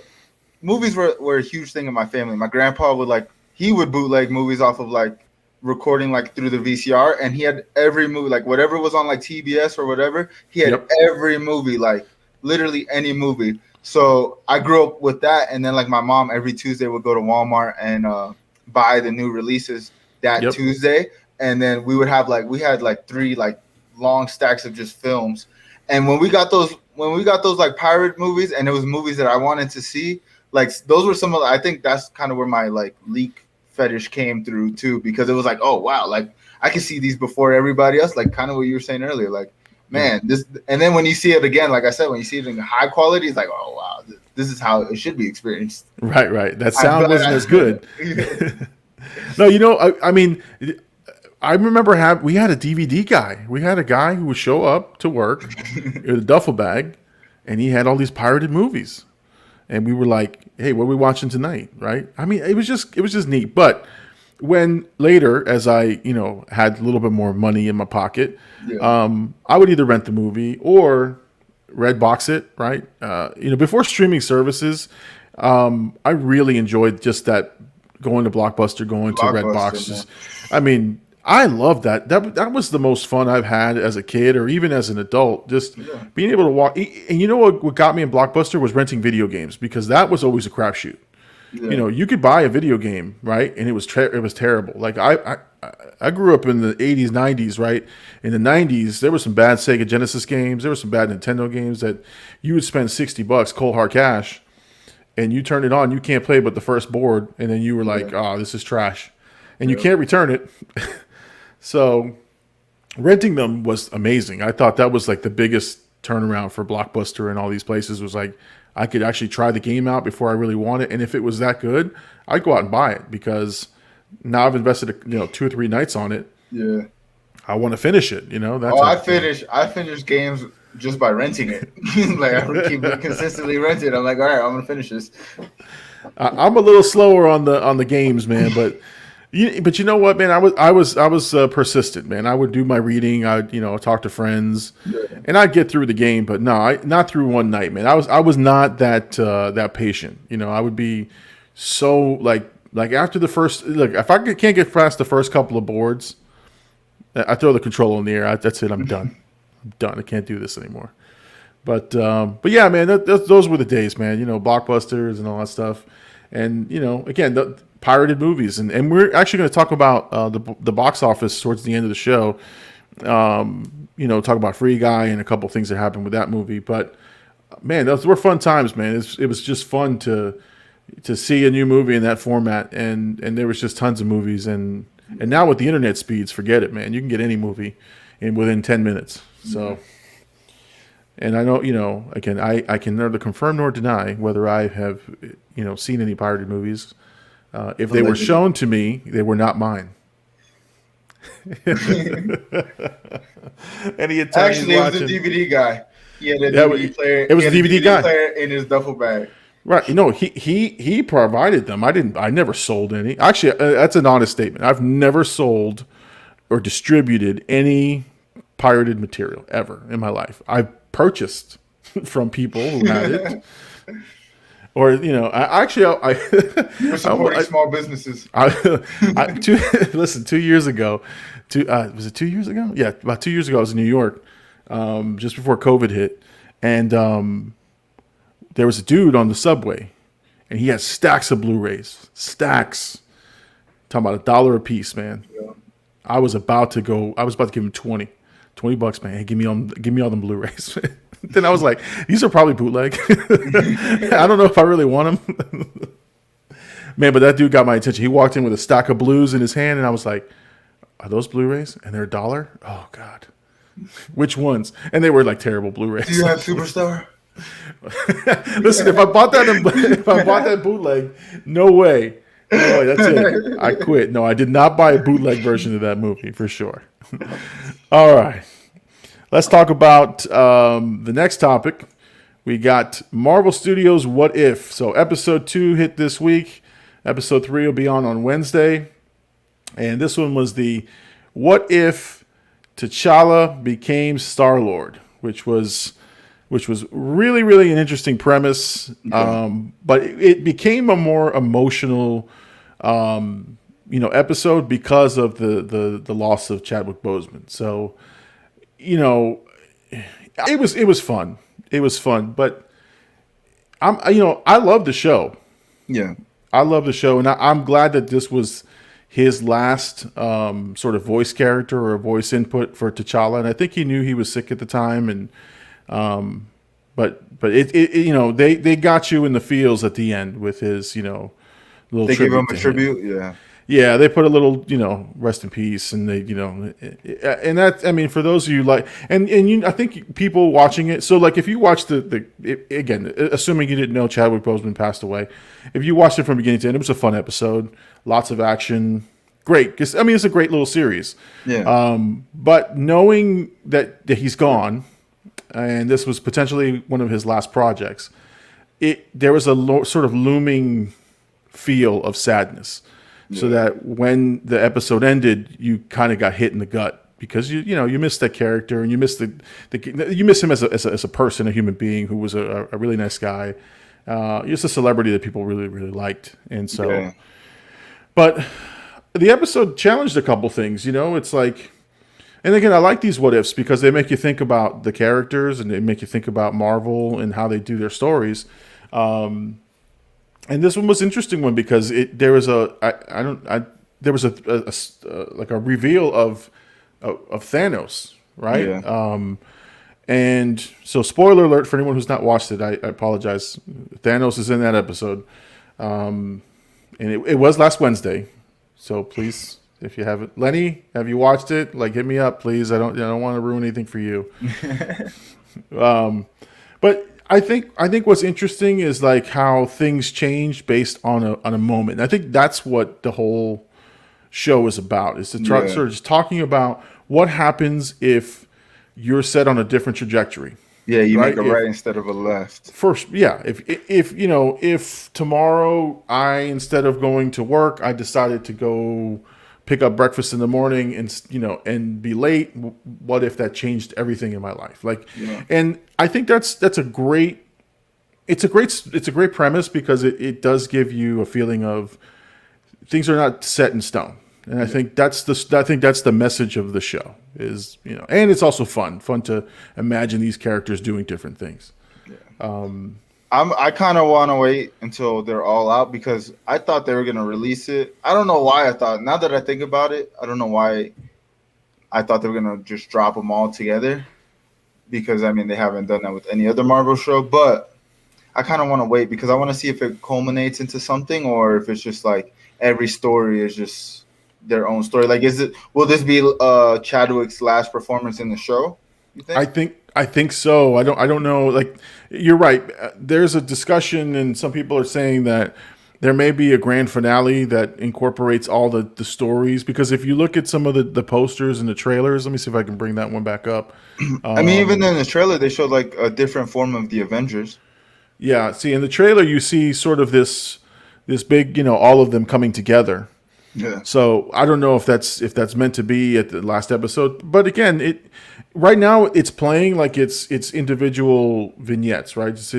movies were a huge thing in my family. My grandpa would bootleg movies off of like recording like through the VCR, and he had every movie, like whatever was on like TBS or whatever. He had every movie, like literally any movie. So I grew up with that, and then like my mom every Tuesday would go to Walmart and buy the new releases that Tuesday, and then we had 3 like long stacks of just films. And when we got those like pirate movies, and it was movies that I wanted to see, like those were some of I think that's kind of where my like leak fetish came through too, because it was like, oh wow, like I can see these before everybody else, like kind of what you were saying earlier, like. Man, this, and then when you see it again, like I said, when you see it in high quality, it's like, oh wow, this is how it should be experienced. Right. That sound wasn't as good. No, I mean, I remember we had a DVD guy. We had a guy who would show up to work with a duffel bag, and he had all these pirated movies, and we were like, hey, what are we watching tonight? Right? I mean, it was just neat. But when later, as I had a little bit more money in my pocket, I would either rent the movie or red box it. Right? Before streaming services, I really enjoyed just that going to Blockbuster, going to red boxes. Yeah. I mean, I love that. That was the most fun I've had as a kid or even as an adult. Just being able to walk. And what got me in Blockbuster was renting video games, because that was always a crapshoot. Yeah. You could buy a video game, right, and it was terrible. Like I grew up in the 80s, 90s, right? In the 90s, there were some bad Sega Genesis games. There were some bad Nintendo games that you would spend $60 cold hard cash, and you turn it on, you can't play but the first board, and then you were like, oh, this is trash, and you can't return it. So, renting them was amazing. I thought that was like the biggest turnaround for Blockbuster and all these places was like I could actually try the game out before I really want it, and if it was that good, I'd go out and buy it because now I've invested 2 or 3 nights on it. Yeah. I want to finish it. That's I finish games just by renting it. Like I would keep it consistently rented. I'm like, all right, I'm gonna finish this. I'm a little slower on the games, man, but you know what, man? I was persistent, man. I would do my reading. I'd talk to friends, and I'd get through the game. But no, not through one night, man. I was not that patient. I would be so like after the first if I can't get past the first couple of boards, I throw the controller in the air. That's it. I'm done. I'm done. I can't do this anymore. But yeah, man, those were the days, man. Blockbusters and all that stuff, and again, the pirated movies, and we're actually going to talk about the box office towards the end of the show. Talk about Free Guy and a couple things that happened with that movie. But man, those were fun times, man. It was just fun to see a new movie in that format, and there was just tons of movies, and now with the internet speeds, forget it, man. You can get any movie within 10 minutes. So, and I know, again, I can neither confirm nor deny whether I have, seen any pirated movies. If they were shown to me, they were not mine. Any Italians Actually, it was watching? the DVD guy. He had a DVD player. It was a DVD guy player in his duffel bag. Right. He provided them. I never sold any. Actually, that's an honest statement. I've never sold or distributed any pirated material ever in my life. I purchased from people who had it. Or, I You're supporting small businesses. Listen, 2 years ago, was it 2 years ago? Yeah, about 2 years ago, I was in New York, just before COVID hit, and there was a dude on the subway, and he had stacks of Blu-rays, stacks. Talking about $1 a piece, man. Yeah. I was about to give him $20 man. Hey, give me all them Blu-rays. Then I was like, these are probably bootleg. I don't know if I really want them. Man, but that dude got my attention. He walked in with a stack of blues in his hand, and I was like, are those Blu-rays? And they're $1? Oh, God. Which ones? And they were like terrible Blu-rays. Do you have Superstar? Listen, if I bought that bootleg, no way. No way, that's it. I quit. No, I did not buy a bootleg version of that movie, for sure. All right. Let's talk about the next topic. We got Marvel Studios' What If. So episode 2 hit this week. Episode 3 will be on Wednesday. And this one was the What If T'Challa became Star-Lord, which was really, really an interesting premise. But it became a more emotional episode because of the loss of Chadwick Boseman. So it was fun. It was fun, but I love the show. Yeah, I love the show, and I'm glad that this was his last sort of voice character or voice input for T'Challa. And I think he knew he was sick at the time, and but it they got you in the feels at the end with his little. They gave him a tribute. Yeah. Yeah, they put a little, rest in peace, and they, and that, I mean, for those of you I think people watching it. So, like, if you watch again, assuming you didn't know Chadwick Boseman passed away, if you watched it from beginning to end, it was a fun episode, lots of action, great. Because it's a great little series. Yeah. But knowing that he's gone, and this was potentially one of his last projects, there was a sort of looming feel of sadness. So that when the episode ended, you kind of got hit in the gut because you missed that character, and you missed you miss him as a person, a human being who was a really nice guy, just a celebrity that people really, really liked. And so, but the episode challenged a couple things. It's like, and again, I like these what ifs because they make you think about the characters, and they make you think about Marvel and how they do their stories. And this one was an interesting one because there was a reveal of Thanos, right? Yeah. And so, spoiler alert for anyone who's not watched it. I apologize. Thanos is in that episode, and it was last Wednesday. So please If you haven't, Lenny, have you watched it? Like, hit me up, please. I don't want to ruin anything for you. But I think what's interesting is like how things change based on a moment. And I think that's what the whole show is about. Is to try sort of just talking about what happens if you're set on a different trajectory. Yeah, you make a right instead of a left. First, yeah. If tomorrow instead of going to work, I decided to go pick up breakfast in the morning and be late. What if that changed everything in my life? And I think it's a great premise because it does give you a feeling of things are not set in stone. And I think that's the message of the show is, and it's also fun to imagine these characters doing different things. I kind of want to wait until they're all out because I thought they were going to release it. I don't know why now that I think about it, I don't know why I thought they were going to just drop them all together because, I mean, they haven't done that with any other Marvel show. But I kind of want to wait because I want to see if it culminates into something or if it's just like every story is just their own story. Like, will this be Chadwick's last performance in the show, you think? I think so. I don't know. Like, you're right. There's a discussion, and some people are saying that there may be a grand finale that incorporates all the stories. Because if you look at some of the posters and the trailers, let me see if I can bring that one back up. I mean, even in the trailer, they showed like a different form of the Avengers. Yeah. See, in the trailer, you see sort of this big, all of them coming together. Yeah. So I don't know if that's meant to be at the last episode, but again, right now it's playing like it's individual vignettes, right? It's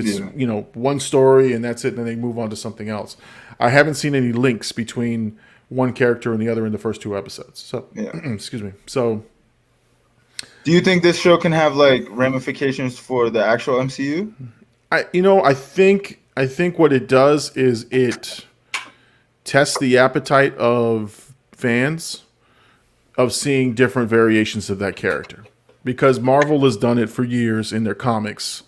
one story and that's it, and then they move on to something else. I haven't seen any links between one character and the other in the first two episodes. So excuse me. So do you think this show can have like ramifications for the actual MCU? I think what it does is it test the appetite of fans of seeing different variations of that character, because Marvel has done it for years in their comics,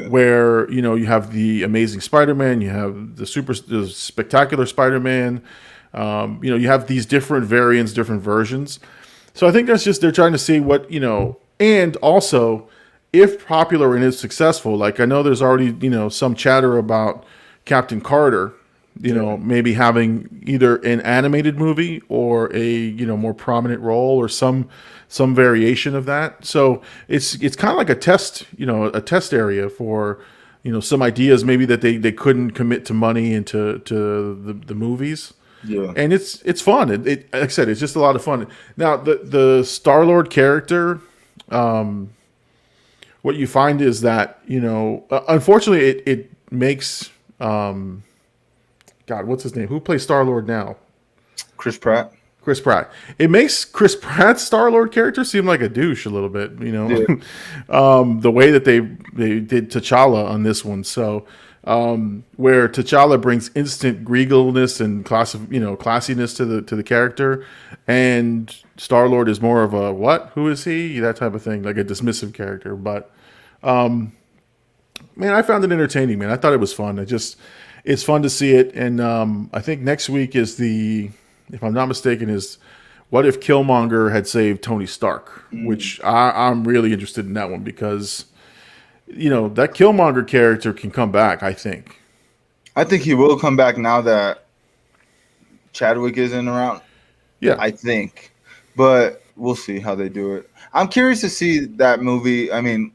where you have the Amazing Spider-Man, you have the Spectacular Spider-Man, you have these different variants, different versions. So I think that's just they're trying to see what and also if popular and is successful. Like I know there's already some chatter about Captain Carter. Maybe having either an animated movie or a more prominent role or some variation of that. So it's kind of like a test area for some ideas maybe that they couldn't commit to money into the movies. Yeah, and it's fun. It like I said, it's just a lot of fun. Now the Star-Lord character, what you find is that unfortunately it makes God, what's his name? Who plays Star-Lord now? Chris Pratt. It makes Chris Pratt's Star-Lord character seem like a douche a little bit, Yeah. The way that they did T'Challa on this one. So, where T'Challa brings instant regalness and classiness to the character, and Star-Lord is more of a what? Who is he? That type of thing, like a dismissive character. But, man, I found it entertaining. Man, I thought it was fun. It's fun to see it, and I think next week is if I'm not mistaken, is what if Killmonger had saved Tony Stark, which I'm really interested in that one because, that Killmonger character can come back, I think. I think he will come back now that Chadwick isn't around. Yeah. I think. But we'll see how they do it. I'm curious to see that movie. I mean,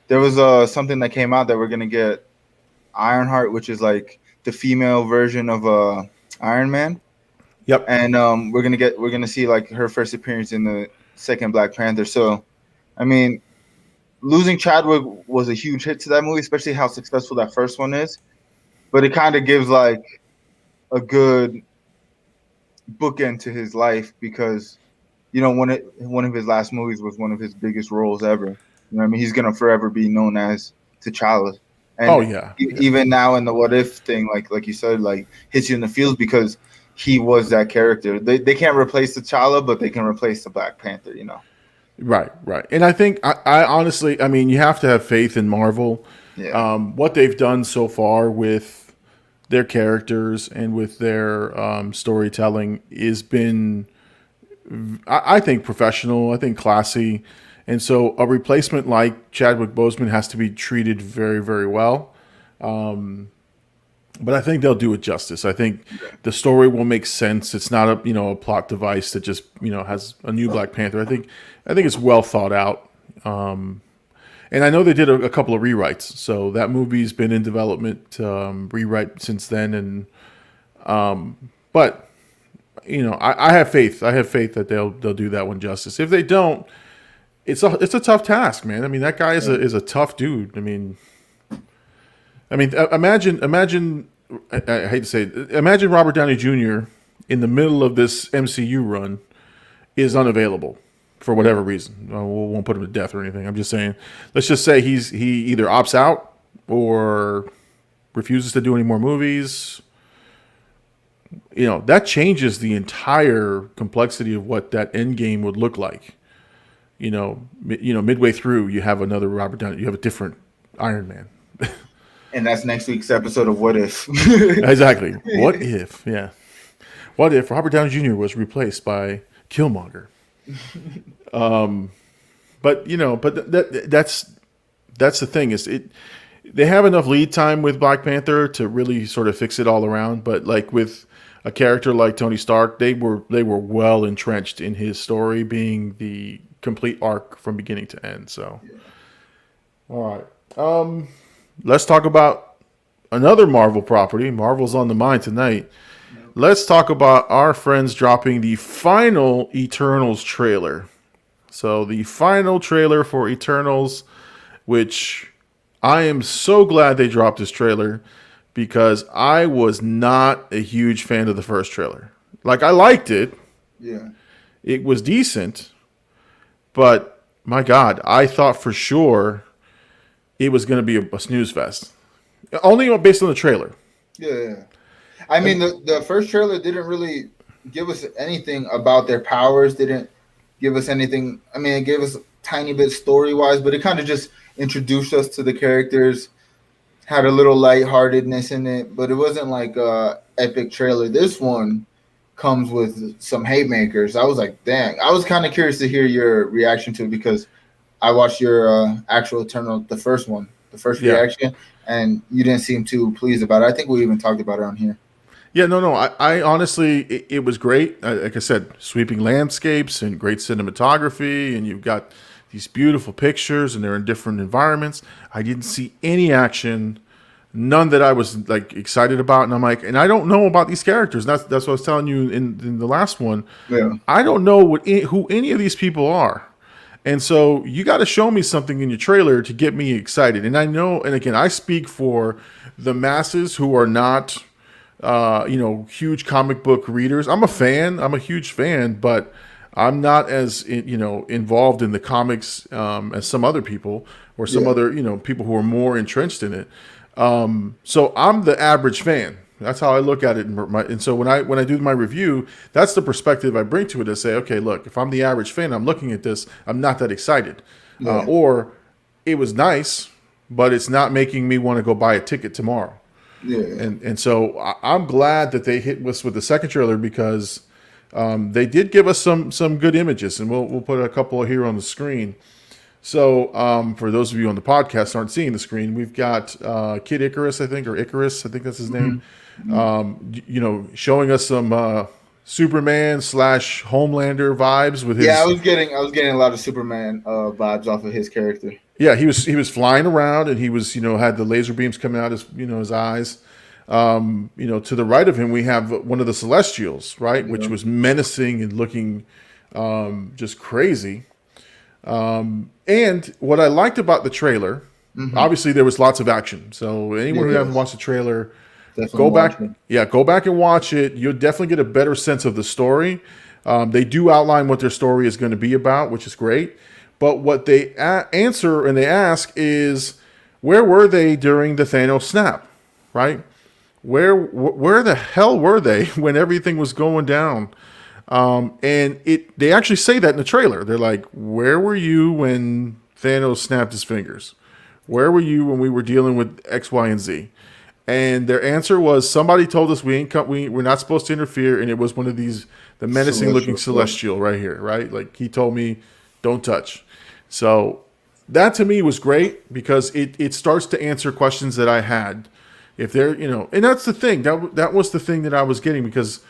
there was something that came out that we're going to get Ironheart, which is like the female version of Iron Man. Yep. And we're gonna see like her first appearance in the second Black Panther. So, I mean, losing Chadwick was a huge hit to that movie, especially how successful that first one is. But it kind of gives like a good bookend to his life because, one of his last movies was one of his biggest roles ever. I mean, he's gonna forever be known as T'Challa. And even now in the What If thing, like you said, like hits you in the feels because he was that character. They can't replace T'Challa, but they can replace the Black Panther, Right. And I think I honestly, I mean, you have to have faith in Marvel. Yeah. What they've done so far with their characters and with their storytelling has been I think professional. I think classy. And so a replacement like Chadwick Boseman has to be treated very, very well. But I think they'll do it justice. I think the story will make sense. It's not a plot device that just has a new Black Panther. I think it's well thought out. And I know they did a couple of rewrites, so that movie's been in development, rewrite since then. And but I have faith. I have faith that they'll do that one justice. If they don't, it's a tough task, man. I mean, that guy is a tough dude. I mean, imagine. I hate to say it. Imagine Robert Downey Jr. in the middle of this MCU run is unavailable for whatever reason. We won't put him to death or anything. I'm just saying. Let's just say he either opts out or refuses to do any more movies. That changes the entire complexity of what that end game would look like. Midway through, you have another Robert Downey. You have a different Iron Man. And that's next week's episode of What If. Exactly. What if? Yeah. What if Robert Downey Jr. was replaced by Killmonger? But that's the thing is they have enough lead time with Black Panther to really sort of fix it all around. But like with a character like Tony Stark, they were well entrenched in his story being the complete arc from beginning to end. So, all right. Let's talk about another Marvel property. Marvel's on the mind tonight. Let's talk about our friends dropping the final Eternals trailer. So the final trailer for Eternals, which I am so glad they dropped this trailer because I was not a huge fan of the first trailer. Like, I liked it. Yeah. It was decent. But, my God, I thought for sure it was going to be a snooze fest. Only based on the trailer. Yeah. I mean, the first trailer didn't really give us anything about their powers, didn't give us anything. I mean, it gave us a tiny bit story-wise, but it kind of just introduced us to the characters, had a little lightheartedness in it, but it wasn't like an epic trailer. This one comes with some haymakers. I was like, dang. I was kind of curious to hear your reaction to it because I watched your actual Eternal, the first reaction, and you didn't seem too pleased about it. I think we even talked about it on here. Yeah, no. I honestly, it was great. Like I said, sweeping landscapes and great cinematography, and you've got these beautiful pictures, and they're in different environments. I didn't see any action, none that I was like excited about, and I'm like, and I don't know about these characters. That's what I was telling you in the last one. Yeah, I don't know who any of these people are. And so you got to show me something in your trailer to get me excited. And I know, and again, I speak for the masses who are not, huge comic book readers. I'm a fan. I'm a huge fan, but I'm not as, involved in the comics as some other people or some other, people who are more entrenched in it. So I'm the average fan. That's how I look at it. And so when I do my review, that's the perspective I bring to it. I say, okay, look, if I'm the average fan, I'm looking at this, I'm not that excited. Yeah. Or it was nice, but it's not making me want to go buy a ticket tomorrow. Yeah. And so I'm glad that they hit us with the second trailer because they did give us some good images, and we'll put a couple here on the screen. So for those of you on the podcast aren't seeing the screen, we've got Kid Icarus, I think that's his name. Showing us some Superman / Homelander vibes with his. Yeah, I was getting a lot of Superman vibes off of his character. Yeah, he was flying around, and he was had the laser beams coming out his eyes. To the right of him, we have one of the Celestials, right, which was menacing and looking just crazy. And what I liked about the trailer, obviously there was lots of action. So anyone who hasn't watched the trailer, go back and watch it. You'll definitely get a better sense of the story. They do outline what their story is going to be about, which is great. But what they answer and they ask is, where were they during the Thanos snap, right? Where the hell were they when everything was going down? And they actually say that in the trailer. They're like, where were you when Thanos snapped his fingers? Where were you when we were dealing with X, Y, and Z? And their answer was, somebody told us we're not supposed to interfere, and it was one of these, the menacing looking celestial right here, right? Like, he told me, don't touch. So that to me was great, because it starts to answer questions that I had. If they're, and that's the thing, that was the thing that I was getting, because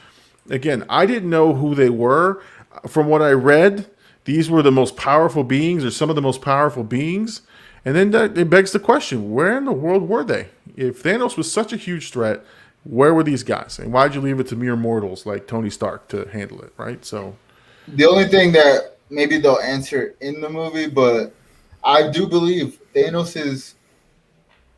again, I didn't know who they were. From what I read, these were the most powerful beings, or some of the most powerful beings. And then it begs the question, where in the world were they? If Thanos was such a huge threat, where were these guys? And why'd you leave it to mere mortals like Tony Stark to handle it, right? So the only thing that maybe they'll answer in the movie, but I do believe Thanos is,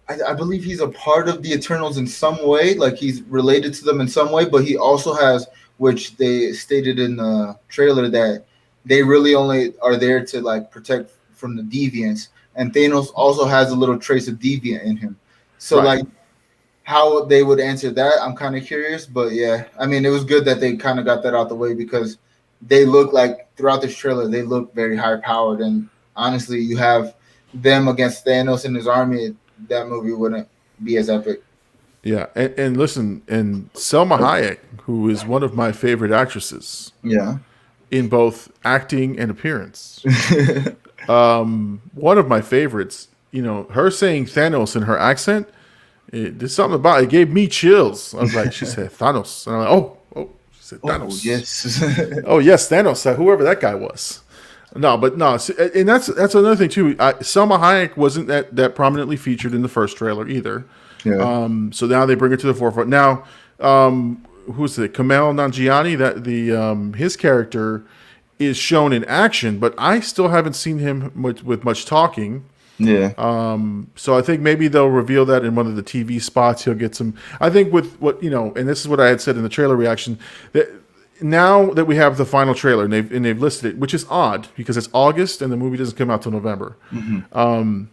I believe he's a part of the Eternals in some way, like he's related to them in some way, but he also has, which they stated in the trailer, that they really only are there to like protect from the deviants. And Thanos also has a little trace of deviant in him. So, like, how they would answer that, I'm kind of curious. But, yeah, I mean, it was good that they kind of got that out the way, because they look like, throughout this trailer, they look very high-powered. And, honestly, you have them against Thanos and his army, that movie wouldn't be as epic. Yeah, and listen, and Selma Hayek, who is one of my favorite actresses. Yeah. In both acting and appearance. One of my favorites, her saying Thanos in her accent, there's something about it. It gave me chills. I was like, she said Thanos. And I'm like, oh, she said Thanos. Oh, yes. Oh, yes, Thanos, whoever that guy was. No, and that's another thing, too. Selma Hayek wasn't that prominently featured in the first trailer either. Yeah. So now they bring her to the forefront. Now, who's it? Kumail Nanjiani, that his character is shown in action, but I still haven't seen him with much talking. Yeah. So I think maybe they'll reveal that in one of the TV spots. He'll get some. I think with what and this is what I had said in the trailer reaction, that now that we have the final trailer and they've listed it, which is odd because it's August and the movie doesn't come out till November. Mm-hmm.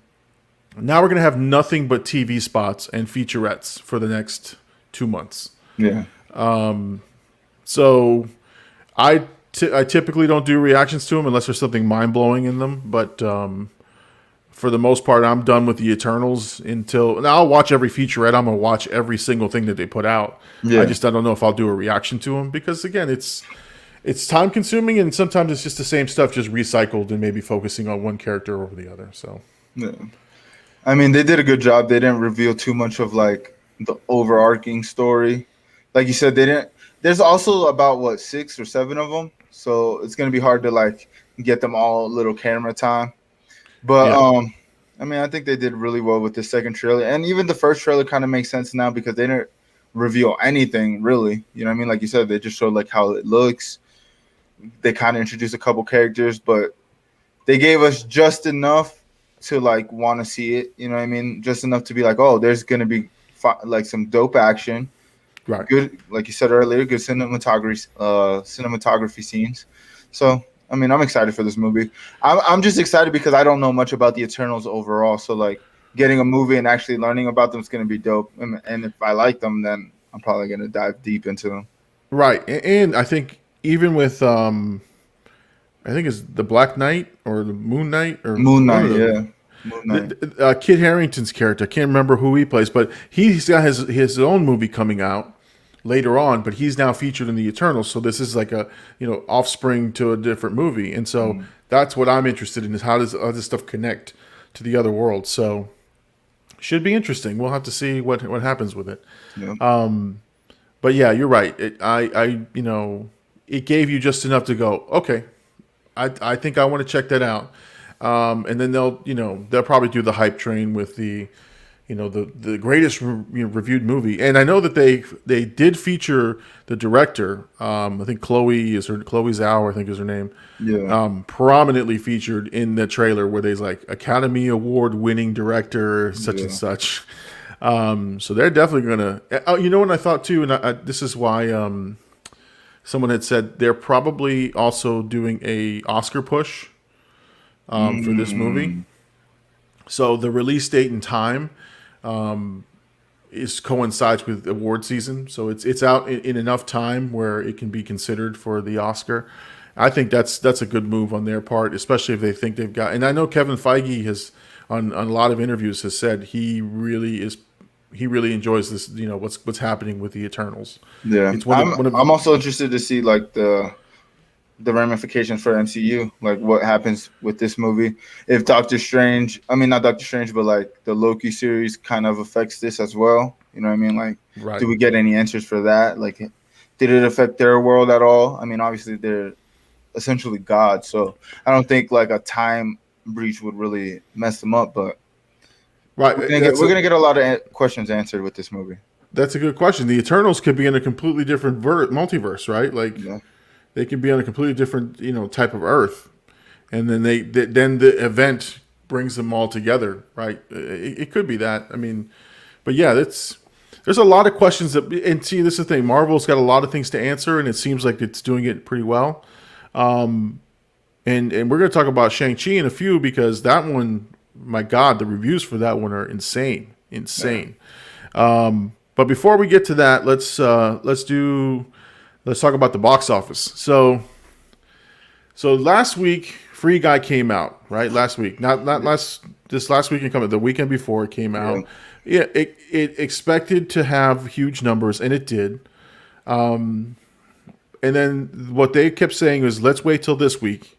Now we're gonna have nothing but TV spots and featurettes for the next 2 months. Yeah. So I typically don't do reactions to them unless there's something mind-blowing in them. But for the most part, I'm done with the Eternals now I'll watch every featurette. I'm going to watch every single thing that they put out. Yeah. I don't know if I'll do a reaction to them because, again, it's time-consuming, and sometimes it's just the same stuff just recycled and maybe focusing on one character over the other. So, yeah. I mean, they did a good job. They didn't reveal too much of, like, the overarching story. Like you said, they didn't. There's also about 6 or 7 of them, so it's gonna be hard to like get them all little camera time. But yeah. I mean, I think they did really well with the second trailer, and even the first trailer kind of makes sense now because they didn't reveal anything really. You know what I mean? Like you said, they just showed like how it looks. They kind of introduced a couple characters, but they gave us just enough to like want to see it. You know what I mean? Just enough to be like, oh, there's gonna be like some dope action. Right. Good, like you said earlier, good cinematography scenes. So, I mean, I'm excited for this movie. I'm just excited because I don't know much about the Eternals overall. So, like, getting a movie and actually learning about them is going to be dope. And if I like them, then I'm probably going to dive deep into them. Right. And I think even with, I think it's the Black Knight or the Moon Knight. Moon Knight, yeah. Kit Harington's character, I can't remember who he plays, but he's got his own movie coming out later on, but he's now featured in the Eternals, so this is like a offspring to a different movie, and so that's what I'm interested in, is how does this stuff connect to the other world. So should be interesting. We'll have to see what happens with it. Yeah. But yeah, you're right. It gave you just enough to go, okay, I think I want to check that out. And then they'll probably do the hype train with the greatest reviewed movie. And I know that they did feature the director. I think Chloe Zhao, I think is her name. Yeah. Prominently featured in the trailer where there's like Academy Award winning director such and such. So they're definitely gonna. What I thought too, and this is why someone had said they're probably also doing a Oscar push. For this movie. So the release date and time coincides with award season. So it's out in enough time where it can be considered for the Oscar. I think that's a good move on their part, especially if they think they've got. And I know Kevin Feige has on a lot of interviews has said he really is he really enjoys this. You know what's happening with the Eternals. Yeah, It's I'm also interested to see like the ramifications for MCU, like what happens with this movie. If Doctor Strange, I mean not Doctor Strange, but like the Loki series kind of affects this as well. You know what I mean? Like, Right. do we get any answers for that? Like, did it affect their world at all? I mean, obviously they're essentially gods, so I don't think like a time breach would really mess them up. But Right. we're gonna get a lot of questions answered with this movie. That's a good question. The Eternals could be in a completely different multiverse, right? Like they could be on a completely different, type of Earth, and then then the event brings them all together, right? It could be that. I mean, but yeah, there's a lot of questions and see, this is the thing. Marvel's got a lot of things to answer, and it seems like it's doing it pretty well. And we're going to talk about Shang-Chi in a few because that one, my God, the reviews for that one are insane. But before we get to that, let's talk about the box office. So last week, Free Guy came out, right? Last week, not this last weekend coming, the weekend before it came out. Yeah, it expected to have huge numbers, and it did. And then what they kept saying was, let's wait till this week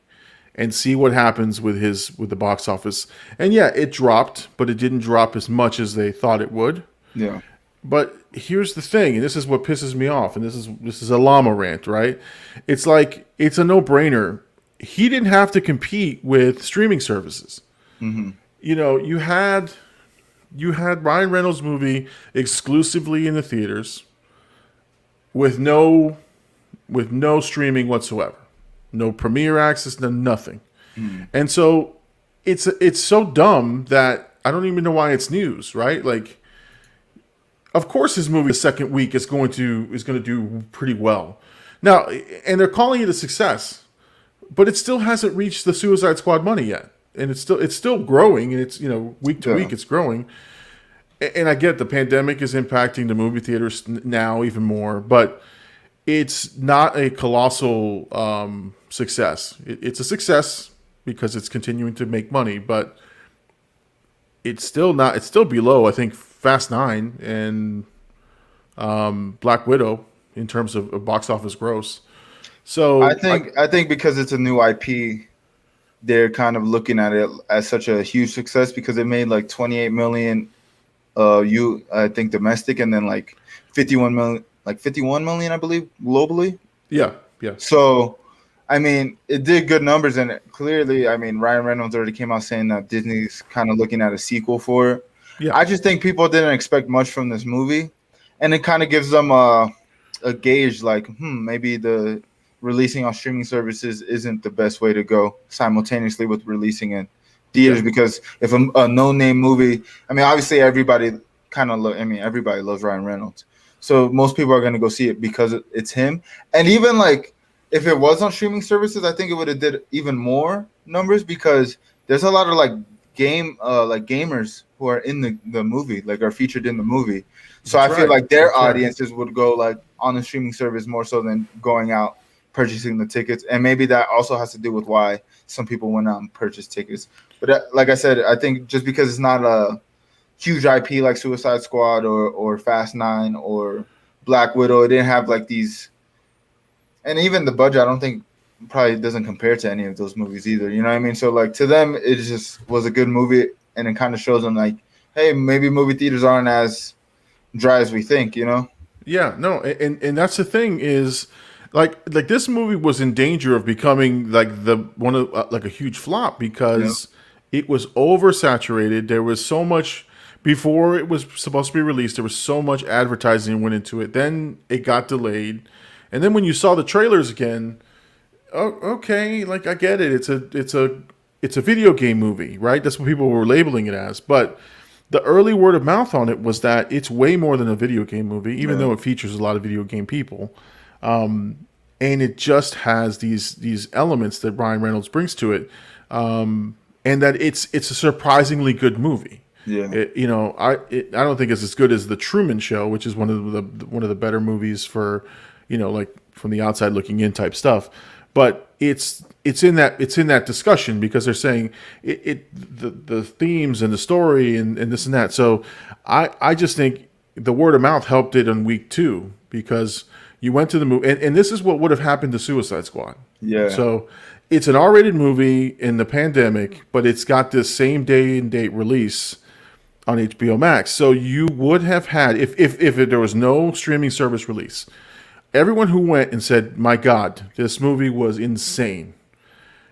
and see what happens with the box office. And yeah, it dropped, but it didn't drop as much as they thought it would. Yeah. But here's the thing, and this is what pisses me off, and this is a Llama rant, right? It's like, it's a no-brainer. He didn't have to compete with streaming services. Mm-hmm. You had Ryan Reynolds' movie exclusively in the theaters with no streaming whatsoever. No premiere access, no nothing. Mm. And so it's so dumb that I don't even know why it's news, right? Like, of course, his movie the second week is going to do pretty well. Now, and they're calling it a success, but it still hasn't reached the Suicide Squad money yet, and it's still growing, and it's week to week it's growing. And I get the pandemic is impacting the movie theaters now even more, but it's not a colossal success. It's a success because it's continuing to make money, but it's still not. It's still below, I think, Fast 9 and Black Widow in terms of box office gross. So I think because it's a new IP, they're kind of looking at it as such a huge success because it made like 28 million, I think domestic, and then like 51 million, I believe, globally. Yeah. So, I mean, it did good numbers, and clearly, I mean, Ryan Reynolds already came out saying that Disney's kind of looking at a sequel for it. Yeah. I just think people didn't expect much from this movie, and it kind of gives them a gauge, like, maybe the releasing on streaming services isn't the best way to go simultaneously with releasing in theaters, because if a no-name movie, I mean, obviously everybody everybody loves Ryan Reynolds, so most people are going to go see it because it's him. And even like if it was on streaming services, I think it would have did even more numbers because there's a lot of like gamers who are in the movie, like are featured in the movie. So I feel like their audiences would go like on the streaming service more so than going out purchasing the tickets. And maybe that also has to do with why some people went out and purchased tickets. But like I said, I think just because it's not a huge IP like Suicide Squad or Fast 9 or Black Widow, it didn't have like these, and even the budget I don't think probably doesn't compare to any of those movies either. You know what I mean? So like to them, it just was a good movie, and it kind of shows them like, hey, maybe movie theaters aren't as dry as we think, Yeah, no, and that's the thing is, like this movie was in danger of becoming like like a huge flop because it was oversaturated. There was so much before it was supposed to be released. There was so much advertising went into it. Then it got delayed, and then when you saw the trailers again, oh, okay, like I get it. It's a video game movie, right? That's what people were labeling it as, but the early word of mouth on it was that it's way more than a video game movie, even though it features a lot of video game people. And it just has these elements that Ryan Reynolds brings to it, and that it's a surprisingly good movie. Yeah, I don't think it's as good as The Truman Show, which is one of the better movies for, like from the outside looking in type stuff. But it's in that discussion because they're saying the themes and the story and this and that. So I just think the word of mouth helped it on week 2 because you went to the movie and this is what would have happened to Suicide Squad. Yeah. So it's an R-rated movie in the pandemic, but it's got this same day and date release on HBO Max. So you would have had if there was no streaming service release. Everyone who went and said, "My God, this movie was insane."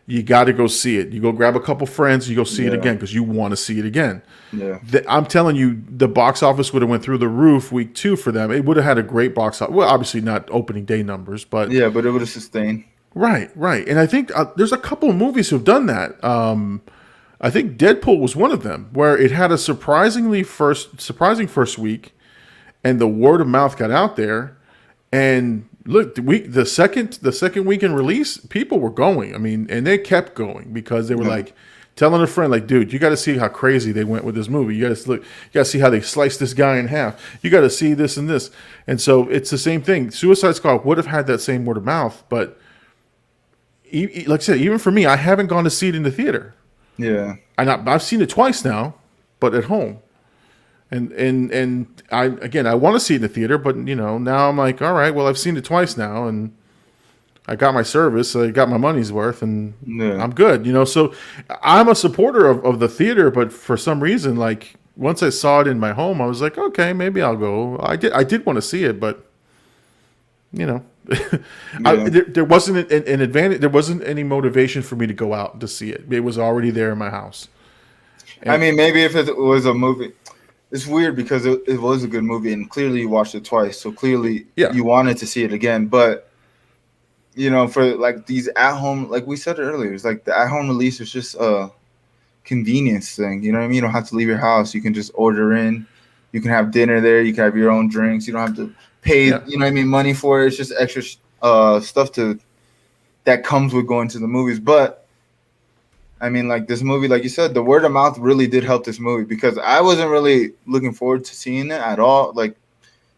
You got to go see it. You go grab a couple friends. You go see it again because you want to see it again. Yeah, I'm telling you, the box office would have went through the roof week 2 for them. It would have had a great box office. Well, obviously not opening day numbers, but yeah, but it would have sustained. Right. And I think there's a couple of movies who've done that. I think Deadpool was one of them, where it had a surprising first week, and the word of mouth got out there. And look, the second weekend release, people were going. I mean, and they kept going because they were like telling a friend, like, dude, you got to see how crazy they went with this movie. You got to see how they sliced this guy in half. You got to see this and this. And so it's the same thing. Suicide Squad would have had that same word of mouth, but like I said, even for me, I haven't gone to see it in the theater. Yeah, I've seen it twice now, but at home. And I want to see it in the theater, but now I'm like, all right, well, I've seen it twice now, and I got my service, I got my money's worth, and I'm good. So I'm a supporter of the theater, but for some reason, like once I saw it in my home, I was like, okay, maybe I'll go. I did want to see it, but there wasn't an advantage. There wasn't any motivation for me to go out to see it. It was already there in my house. And, I mean, maybe if it was a movie. It's weird because it was a good movie, and clearly you watched it twice, so clearly you wanted to see it again. But for like these at home, like we said earlier, it's like the at home release is just a convenience thing. You know what I mean? You don't have to leave your house. You can just order in. You can have dinner there. You can have your own drinks. You don't have to pay. You know what I mean? Money for it. It's just extra stuff that comes with going to the movies. But I mean, like this movie, like you said, the word of mouth really did help this movie because I wasn't really looking forward to seeing it at all. Like,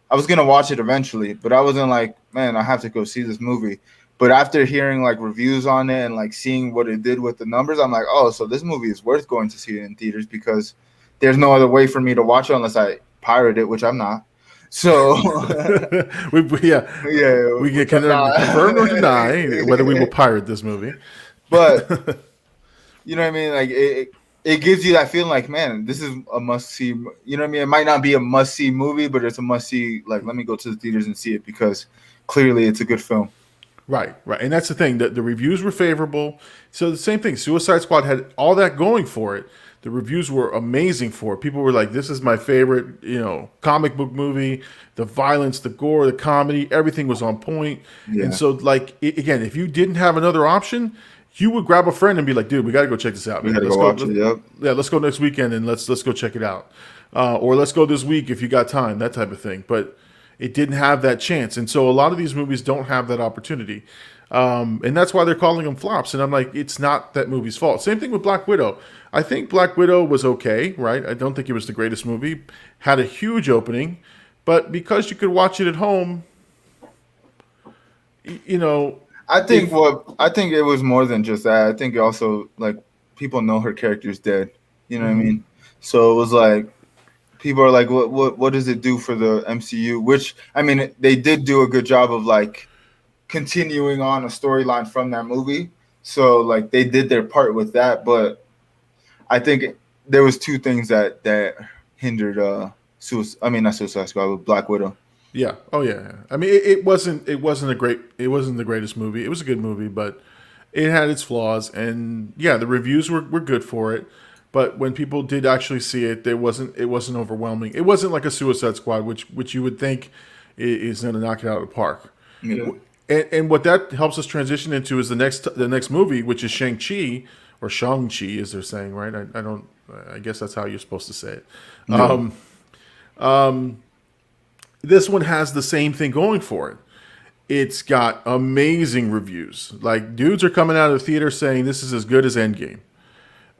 I was going to watch it eventually, but I wasn't like, man, I have to go see this movie. But after hearing like reviews on it and like seeing what it did with the numbers, I'm like, oh, so this movie is worth going to see it in theaters because there's no other way for me to watch it unless I pirate it, which I'm not. So we can confirm or deny whether we will pirate this movie. But you know what I mean? Like it gives you that feeling like, man, this is a must see. You know what I mean? It might not be a must see movie, but it's a must see. Like, let me go to the theaters and see it because clearly it's a good film. Right. And that's the thing. The reviews were favorable. So the same thing. Suicide Squad had all that going for it. The reviews were amazing for it. People were like, this is my favorite, comic book movie. The violence, the gore, the comedy, everything was on point. Yeah. And so, like, again, if you didn't have another option, you would grab a friend and be like, dude, we got to go check this out. We got to go watch it, Yeah, let's go next weekend and let's go check it out. Or let's go this week if you got time, that type of thing. But it didn't have that chance. And so a lot of these movies don't have that opportunity. And that's why they're calling them flops. And I'm like, it's not that movie's fault. Same thing with Black Widow. I think Black Widow was okay, right? I don't think it was the greatest movie. Had a huge opening. But because you could watch it at home, I think it was more than just that. I think also like people know her character's dead. You know what I mean? So it was like people are like, what does it do for the MCU? Which I mean, they did do a good job of like continuing on a storyline from that movie. So like they did their part with that, but I think there was two things that hindered not Suicide Squad, but Black Widow. Yeah. Oh yeah. I mean, it wasn't the greatest movie. It was a good movie, but it had its flaws. And yeah, the reviews were good for it. But when people did actually see it, it wasn't overwhelming. It wasn't like a Suicide Squad, which you would think is going to knock it out of the park. Yeah. And what that helps us transition into is the next movie, which is Shang-Chi, or Shang-Chi, as they're saying, right? I guess that's how you're supposed to say it. Yeah. This one has the same thing going for it. It's got amazing reviews. Like, dudes are coming out of the theater saying this is as good as Endgame.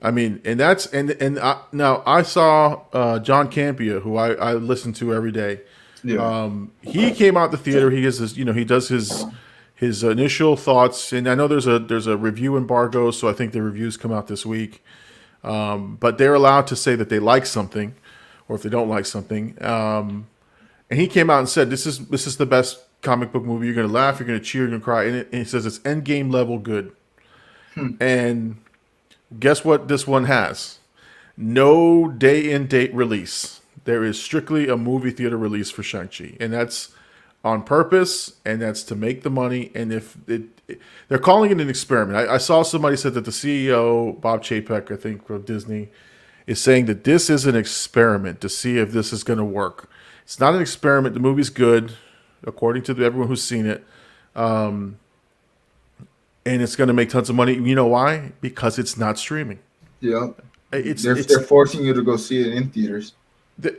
I mean, now I saw John Campia, who I listen to every day. Yeah. He came out the theater. He has his, he does his his initial thoughts. And I know there's a review embargo, so I think the reviews come out this week. But they're allowed to say that they like something, or if they don't like something. And he came out and said, "This is the best comic book movie. You're gonna laugh, you're gonna cheer, you're gonna cry." And he says it's Endgame level good. And guess what? This one has no day and date release. There is strictly a movie theater release for Shang-Chi, and that's on purpose, and that's to make the money. And they're calling it an experiment. I saw somebody said that the CEO, Bob Chapek, I think, of Disney, is saying that this is an experiment to see if this is going to work. It's not an experiment. The movie's good, according to everyone who's seen it. And it's going to make tons of money. You know why? Because it's not streaming. Yeah. They're forcing you to go see it in theaters.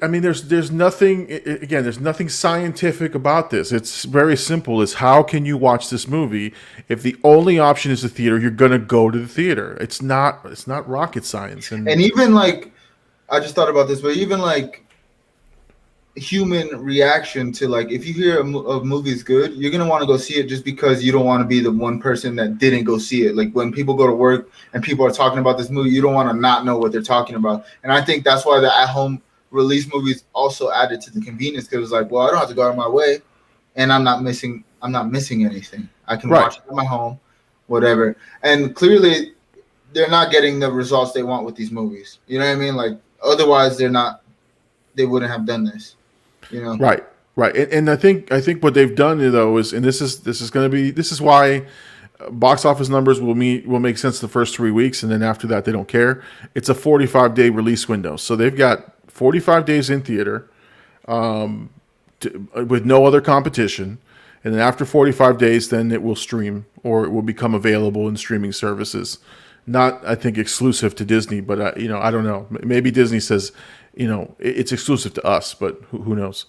I mean, there's nothing, again, there's nothing scientific about this. It's very simple. It's how can you watch this movie? If the only option is the theater, you're going to go to the theater. It's not rocket science. And even like, I just thought about this, but even like human reaction to like, if you hear a movie is good, you're going to want to go see it just because you don't want to be the one person that didn't go see it. Like when people go to work and people are talking about this movie, you don't want to not know what they're talking about. And I think that's why the at-home release movies also added to the convenience, because it's like, well, I don't have to go out of my way, and I'm not missing anything. I can watch it at my home, whatever. And clearly, they're not getting the results they want with these movies. You know what I mean? Like otherwise, they wouldn't have done this. You know? Right. And I think what they've done though is, and this is why box office numbers will make sense the first 3 weeks, and then after that they don't care. It's a 45-day release window, so they've got 45 days in theater with no other competition. And then after 45 days, then it will stream, or it will become available in streaming services. Not, I think, exclusive to Disney, but, I don't know. Maybe Disney says, it's exclusive to us, but who knows?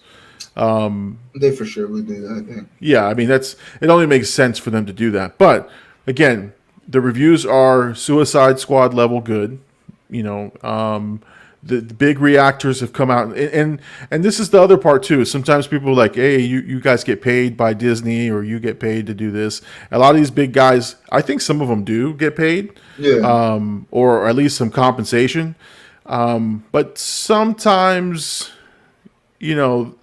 They for sure would do that, I think. Yeah, I mean, it only makes sense for them to do that. But, again, the reviews are Suicide Squad level good, The big reactors have come out, and this is the other part too. Sometimes people are like, hey, you guys get paid by Disney, or you get paid to do this. A lot of these big guys, I think some of them do get paid, or at least some compensation. But sometimes, you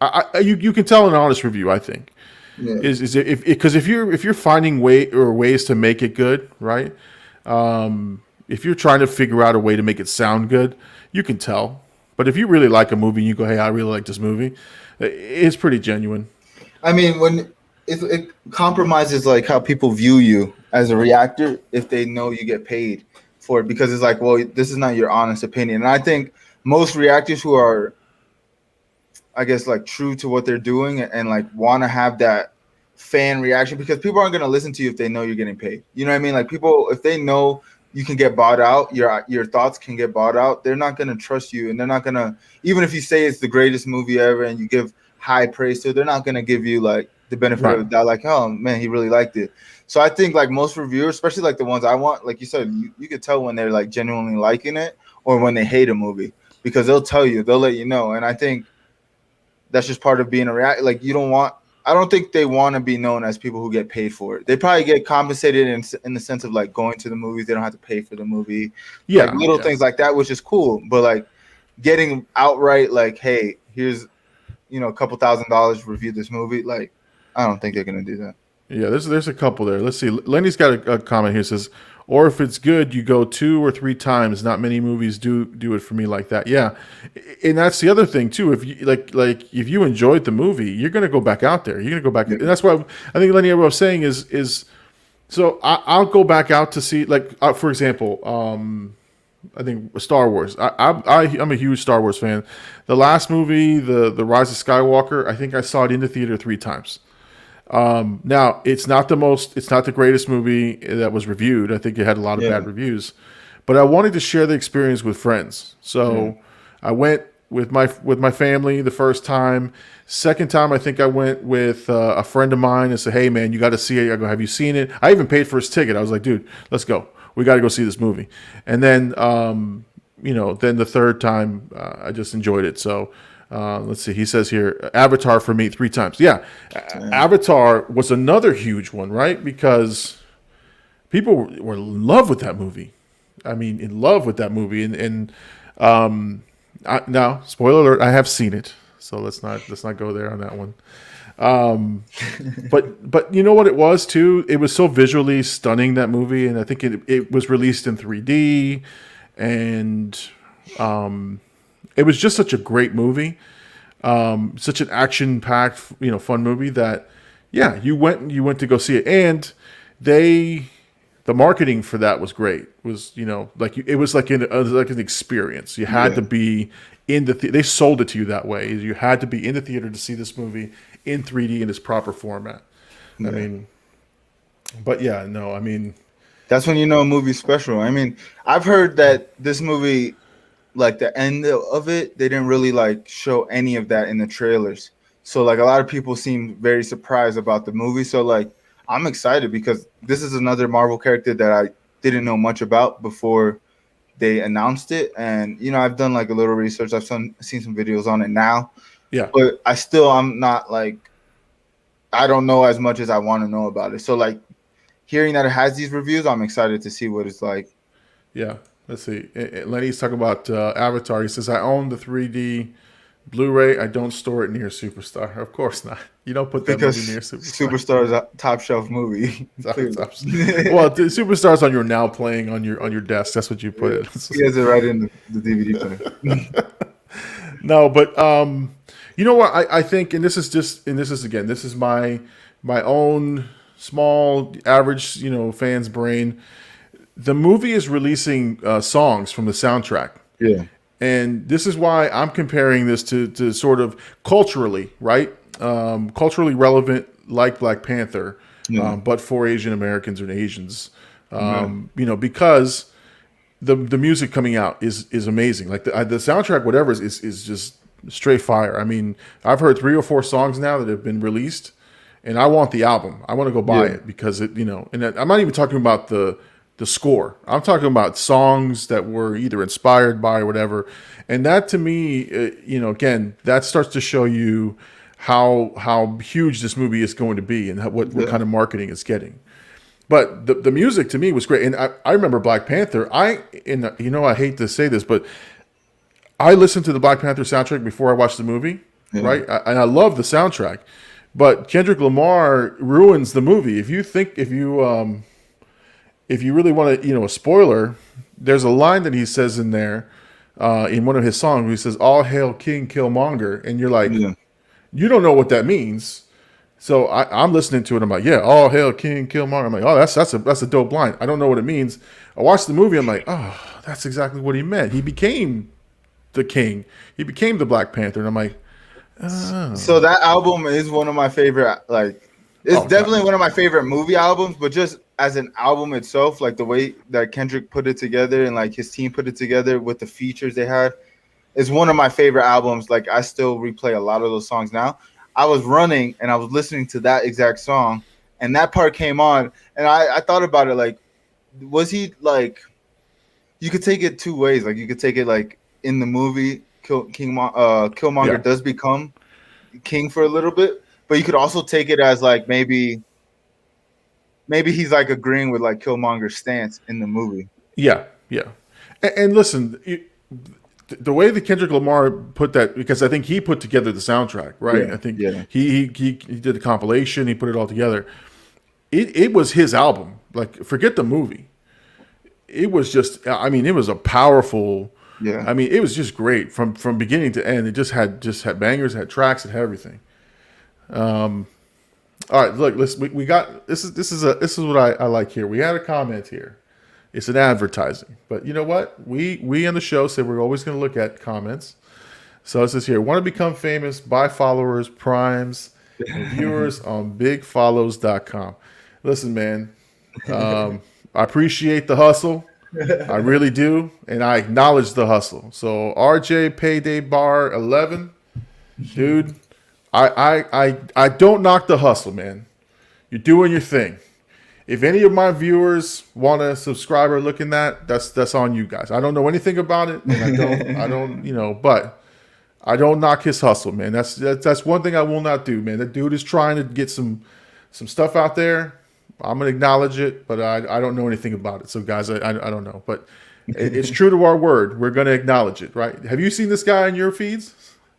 can tell an honest review, I think, is if you're finding ways to make it good, right? If you're trying to figure out a way to make it sound good, you can tell. But if you really like a movie and you go, hey, I really like this movie, it's pretty genuine. I mean, when it compromises like how people view you as a reactor if they know you get paid for it, because it's like, well, this is not your honest opinion. And I think most reactors who are, I guess, like true to what they're doing and like want to have that fan reaction, because people aren't going to listen to you if they know you're getting paid. You know what I mean? Like people, if they know you can get bought out, your thoughts can get bought out, they're not going to trust you, and they're not going to, even if you say it's the greatest movie ever and you give high praise to it, they're not going to give you like the benefit of the doubt, like, oh man, he really liked it. So I think like most reviewers, especially like the ones I want, like you said, you could tell when they're like genuinely liking it or when they hate a movie, because they'll tell you, they'll let you know. And I think that's just part of being a reactor. Like I don't think they want to be known as people who get paid for it. They probably get compensated in the sense of like going to the movies. They don't have to pay for the movie. Yeah. Like little things like that, which is cool. But like getting outright like, hey, here's, a couple $1,000 to review this movie. Like, I don't think they're going to do that. Yeah, there's a couple there. Let's see. Lenny's got a comment here. It says, or if it's good, you go 2 or 3 times. Not many movies do it for me like that. Yeah, and that's the other thing too. If you like if you enjoyed the movie, you're gonna go back out there. You're gonna go back, and that's why I think Lenny, what I was saying is, so I'll go back out to see, like for example, I think Star Wars. I'm a huge Star Wars fan. The last movie, the Rise of Skywalker, I think I saw it in the theater 3 times. Now it's not the greatest movie that was reviewed. I think it had a lot of bad reviews, but I wanted to share the experience with friends. So I went with my family the first time. Second time, I think I went with a friend of mine and said, hey man, you got to see it. I go, have you seen it? I even paid for his ticket. I was like, dude, let's go. We got to go see this movie. And then, then the third time, I just enjoyed it. So, Let's see. He says here, Avatar for me 3 times. Yeah, Avatar was another huge one, right? Because people were in love with that movie. I mean, in love with that movie. And now, spoiler alert, I have seen it, so let's not go there on that one. But you know what it was too? It was so visually stunning, that movie, and I think it was released in 3D, and it was just such a great movie, such an action-packed, fun movie that, yeah, you went to go see it, and the marketing for that was great. It was it was like an experience. You had to be in they sold it to you that way. You had to be in the theater to see this movie in 3D in its proper format. Yeah. I mean, but yeah, no, I mean, that's when you know a movie's special. I mean, I've heard that this movie, like the end of it, they didn't really like show any of that in the trailers. So like a lot of people seem very surprised about the movie. So like I'm excited because this is another Marvel character that I didn't know much about before they announced it. And, I've done like a little research. I've seen some videos on it now. Yeah. But I'm not like, I don't know as much as I want to know about it. So like hearing that it has these reviews, I'm excited to see what it's like. Yeah. Let's see. Lenny's talking about Avatar. He says, I own the 3D Blu-ray. I don't store it near Superstar. Of course not. You don't put that movie near Superstar. Superstar is a top shelf movie. Well, the Superstar's on your now playing on your desk. That's what you put it. He has it right in the DVD player. No, but you know what? I think, and this is my own small average fan's brain. The movie is releasing songs from the soundtrack. Yeah. And this is why I'm comparing this to sort of culturally, right? Culturally relevant, like Black Panther, but for Asian Americans and Asians. Because the music coming out is amazing. Like the soundtrack, whatever, is just straight fire. I mean, I've heard 3 or 4 songs now that have been released, and I want the album. I want to go buy it because it, and I'm not even talking about the score. I'm talking about songs that were either inspired by or whatever. And that to me, again, that starts to show you how huge this movie is going to be and what kind of marketing it's getting. But the music to me was great. And I remember Black Panther. I hate to say this, but I listened to the Black Panther soundtrack before I watched the movie, right? And I love the soundtrack. But Kendrick Lamar ruins the movie. If you really want to, a spoiler, there's a line that he says in there, in one of his songs, where he says, "All hail King Killmonger," and you're like, you don't know what that means. So I'm listening to it. I'm like, yeah, "All hail King Killmonger." I'm like, oh, that's a dope line. I don't know what it means. I watched the movie. I'm like, oh, that's exactly what he meant. He became the king. He became the Black Panther. And I'm like, oh. So that album is one of my favorite. Like, it's definitely one of my favorite movie albums. But just as an album itself, like the way that Kendrick put it together and like his team put it together with the features they had, is one of my favorite albums. Like I still replay a lot of those songs now. I was running and I was listening to that exact song, and that part came on, and I thought about it. Like, was he like? You could take it 2 ways. Like you could take it like in the movie, Killmonger does become king for a little bit, but you could also take it as like maybe he's like agreeing with like Killmonger's stance in the movie. Yeah. And listen, the way that Kendrick Lamar put that, because I think he put together the soundtrack, right? Yeah, I think he did the compilation, he put it all together. It was his album. Like, forget the movie. It was just, I mean, it was a powerful. Yeah. I mean, it was just great from beginning to end. It just had bangers, it had tracks, it had everything. All right, look, we got this is what I like here. We had a comment here. It's an advertising, but you know what? We on the show said we're always going to look at comments. So it says here, want to become famous, buy followers, primes, and viewers on bigfollows.com. Listen, man, I appreciate the hustle. I really do, and I acknowledge the hustle. So RJ Payday Bar 11, dude, I don't knock the hustle, man. You're doing your thing. If any of my viewers want to subscribe or look in that's on you guys. I don't know anything about it, and I don't, but I don't knock his hustle, man. That's one thing I will not do, man. That dude is trying to get some stuff out there. I'm gonna acknowledge it, but I don't know anything about it. So guys, I don't know, but it's true to our word. We're gonna acknowledge it, right? Have you seen this guy in your feeds?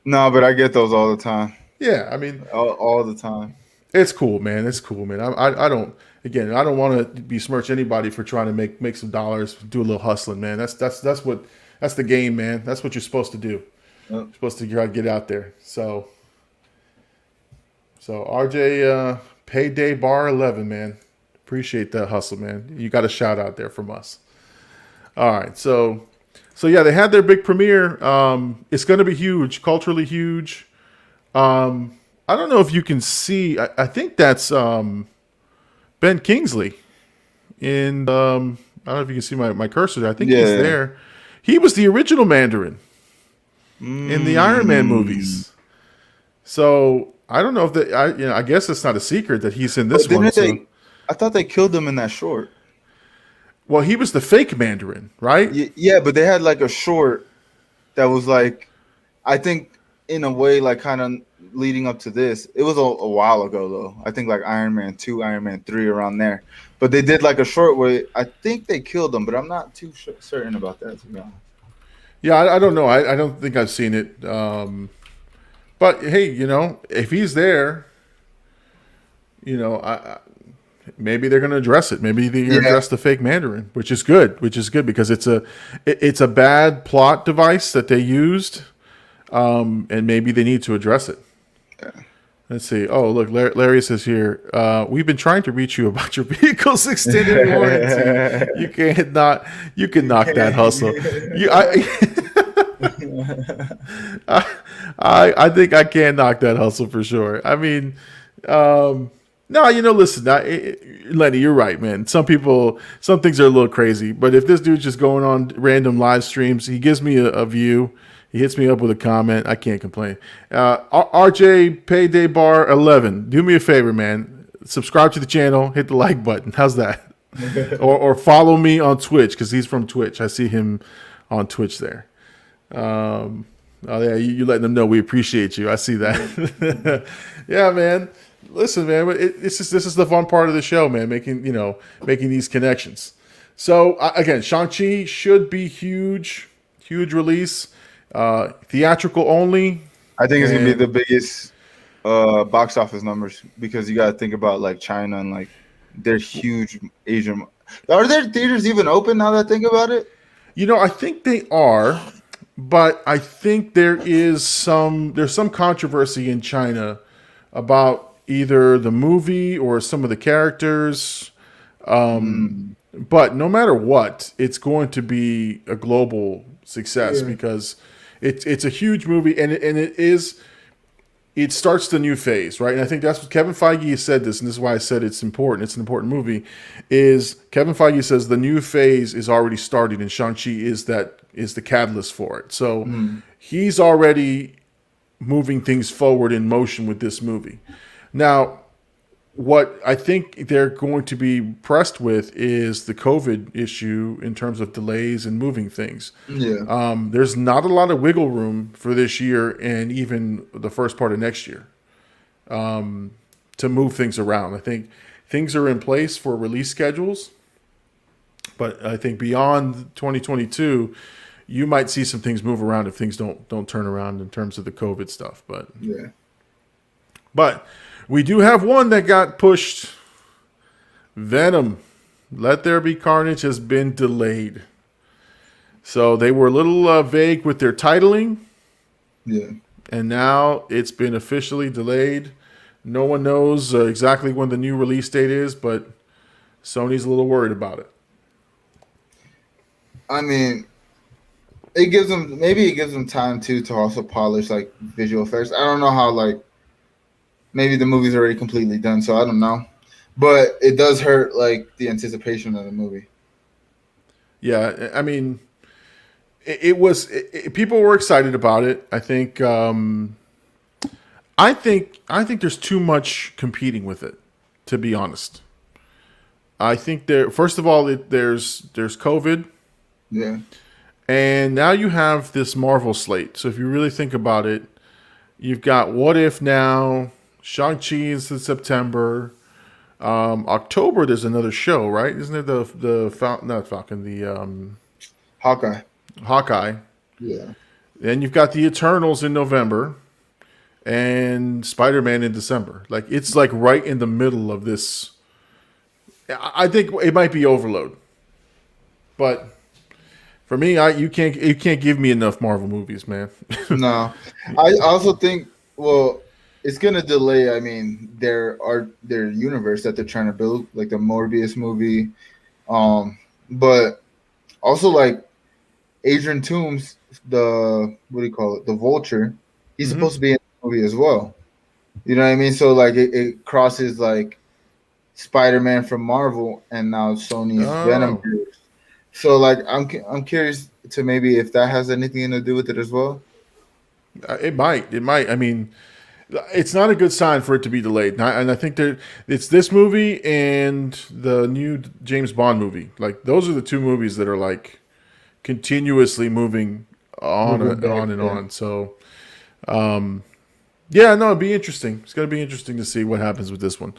No, but I get those all the time. Yeah, I mean, All the time. it's cool, man. It's cool, man. I don't. Again, I don't want to besmirch anybody for trying to make some dollars, do a little hustling, man. That's the game, man. That's what you're supposed to do. Yep. You're supposed to try to get out there. So RJ, payday bar 11, man. Appreciate that hustle, man. You got a shout out there from us. All right, so yeah, they had their big premiere. It's going to be huge, culturally huge. I don't know if you can see. I think that's Ben Kingsley. In I don't know if you can see my cursor there. I think he's there. He was the original Mandarin in the Iron Man movies. So I don't know if that. I guess it's not a secret that he's in this one. I thought they killed him in that short. Well, he was the fake Mandarin, right? Yeah, but they had like a short that was like, I think in a way like kind of leading up to this. It was a while ago though. I think like Iron Man 2, Iron Man 3 around there. But they did like a short where I think they killed him, but I'm not too certain about that, to be honest. Yeah, I don't know. I don't think I've seen it. But hey, if he's there, maybe they're going to address it. Maybe they're going to address the fake Mandarin, which is good because it's a bad plot device that they used, and maybe they need to address it. Yeah. Let's see. Oh, look, Larry says here, we've been trying to reach you about your vehicle's extended warranty. You can knock that hustle. I think I can knock that hustle for sure. I mean, no, listen, Lenny, you're right, man. Some things are a little crazy, but if this dude's just going on random live streams, he gives me a view. He hits me up with a comment. I can't complain. RJ Payday Bar 11. Do me a favor, man. Subscribe to the channel. Hit the like button. How's that? or follow me on Twitch because he's from Twitch. I see him on Twitch there. Oh yeah, you letting them know we appreciate you. I see that. Yeah, man. Listen, man. This is the fun part of the show, man. Making these connections. So again, Shang-Chi should be huge release. Theatrical only. I think it's gonna be the biggest box office numbers because you got to think about like China and like they're huge Asian. Are their theaters even open now that I think about it? I think they are, but I think there's some controversy in China about either the movie or some of the characters. But no matter what, it's going to be a global success because it's a huge movie and it starts the new phase, right? And I think that's what Kevin Feige said this, and this is why I said it's important. It's an important movie. Is Kevin Feige says the new phase is already starting, and Shang-Chi is the catalyst for it. So he's already moving things forward in motion with this movie. Now, what I think they're going to be pressed with is the COVID issue in terms of delays and moving things. Yeah. There's not a lot of wiggle room for this year and even the first part of next year to move things around. I think things are in place for release schedules, but I think beyond 2022, you might see some things move around if things don't turn around in terms of the COVID stuff. But we do have one that got pushed. Venom, Let There Be Carnage has been delayed. So they were a little vague with their titling. Yeah. And now it's been officially delayed. No one knows exactly when the new release date is, but Sony's a little worried about it. I mean, it gives them time to also polish like visual effects. I don't know how like maybe the movie's already completely done, so I don't know. But it does hurt like the anticipation of the movie. Yeah, I mean, people were excited about it. I think there's too much competing with it, to be honest. I think first of all there's COVID. Yeah. And now you have this Marvel slate. So if you really think about it, you've got What If now, Shang-Chi is in September. October, there's another show, right? Isn't it not Falcon, the Hawkeye. Hawkeye? Yeah. Then you've got the Eternals in November, and Spider-Man in December. Like it's like right in the middle of this. I think it might be overload, but for me, you can't give me enough Marvel movies, man. No, I also think it's gonna delay. I mean, their universe that they're trying to build, like the Morbius movie, but also like Adrian Toomes, the what do you call it, the Vulture. He's supposed to be in the movie as well. You know what I mean? So like it crosses like Spider-Man from Marvel and now Sony's Venom. So like I'm curious to maybe if that has anything to do with it as well. It might. I mean, it's not a good sign for it to be delayed. And I think it's this movie and the new James Bond movie. Like those are the two movies that are like continuously moving on and on. So, yeah, no, it'd be interesting. It's going to be interesting to see what happens with this one.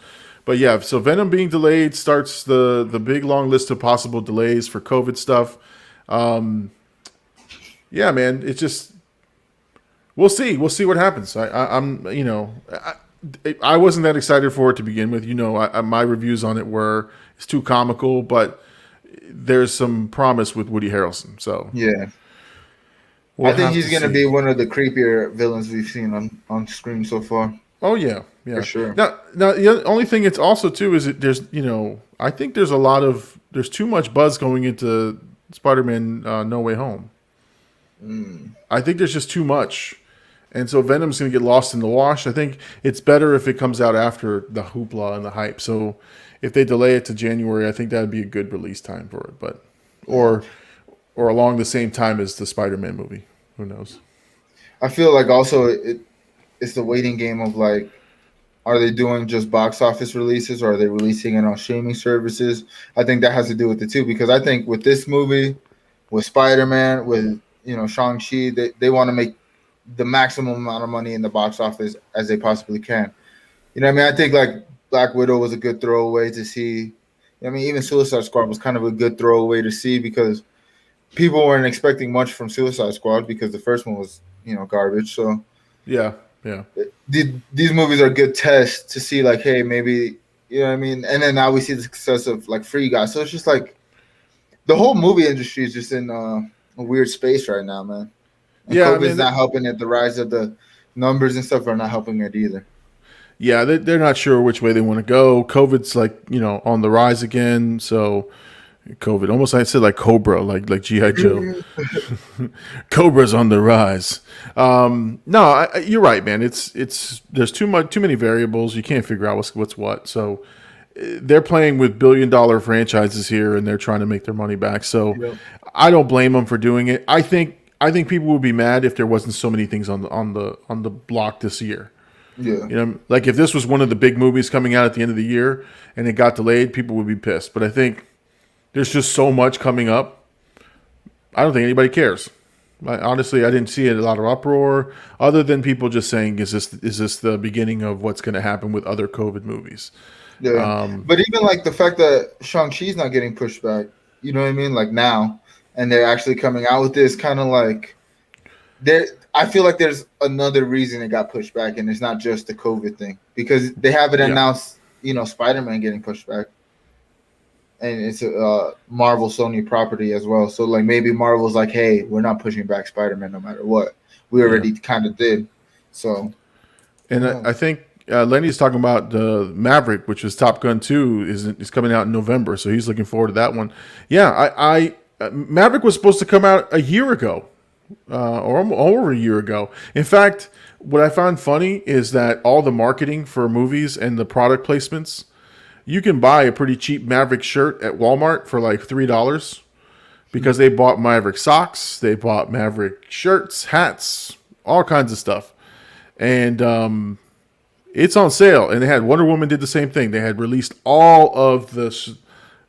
But yeah, so Venom being delayed starts the big long list of possible delays for COVID stuff. Yeah, man, it's just we'll see what happens. I'm I wasn't that excited for it to begin with. My reviews on it were it's too comical, but there's some promise with Woody Harrelson. So yeah, I think he's going to be one of the creepier villains we've seen on screen so far. Oh yeah, for sure. Now the only thing it's also too is that there's I think there's too much buzz going into Spider-Man No Way Home. I think there's just too much, and so Venom's going to get lost in the wash. I think it's better if it comes out after the hoopla and the hype. So if they delay it to January, I think that would be a good release time for it. But or along the same time as the Spider-Man movie. Who knows? I feel like also it's the waiting game of like, are they doing just box office releases or are they releasing it on streaming services? I think that has to do with it too, because I think with this movie, with Spider-Man, with Shang-Chi, they want to make the maximum amount of money in the box office as they possibly can. You know what I mean? I think like Black Widow was a good throwaway to see. I mean, even Suicide Squad was kind of a good throwaway to see because people weren't expecting much from Suicide Squad because the first one was, garbage. So yeah. These movies are good tests to see, like, hey, maybe, you know what I mean? And then now we see the success of, like, Free Guy. So it's just, like, the whole movie industry is just in a weird space right now, man. And COVID's not helping it. The rise of the numbers and stuff are not helping it either. Yeah, they're not sure which way they want to go. COVID's, like, on the rise again, so COVID. Almost I said like Cobra, like G.I. Joe. Cobra's on the rise. No, you're right, man. It's there's too many variables. You can't figure out what's what. So they're playing with $billion franchises here, and they're trying to make their money back. So I don't blame them for doing it. I think people would be mad if there wasn't so many things on the block this year. Yeah. Like if this was one of the big movies coming out at the end of the year and it got delayed, people would be pissed. But I think there's just so much coming up. I don't think anybody cares. Honestly, I didn't see a lot of uproar other than people just saying, is this the beginning of what's going to happen with other COVID movies? Yeah. But even like the fact that Shang-Chi's not getting pushed back, you know what I mean? Like now, and they're actually coming out with this kind of like I feel like there's another reason it got pushed back, and it's not just the COVID thing because they haven't announced, Spider-Man getting pushed back. And it's a Marvel Sony property as well. So, like, maybe Marvel's like, hey, we're not pushing back Spider-Man no matter what. We already kind of did. So. And I think Lenny's talking about the Maverick, which is Top Gun 2, is coming out in November. So he's looking forward to that one. Yeah, Maverick was supposed to come out a year ago or over a year ago. In fact, what I found funny is that all the marketing for movies and the product placements, you can buy a pretty cheap Maverick shirt at Walmart for like $3 because they bought Maverick socks, they bought Maverick shirts, hats, all kinds of stuff. And it's on sale. And they had Wonder Woman did the same thing. They had released all of the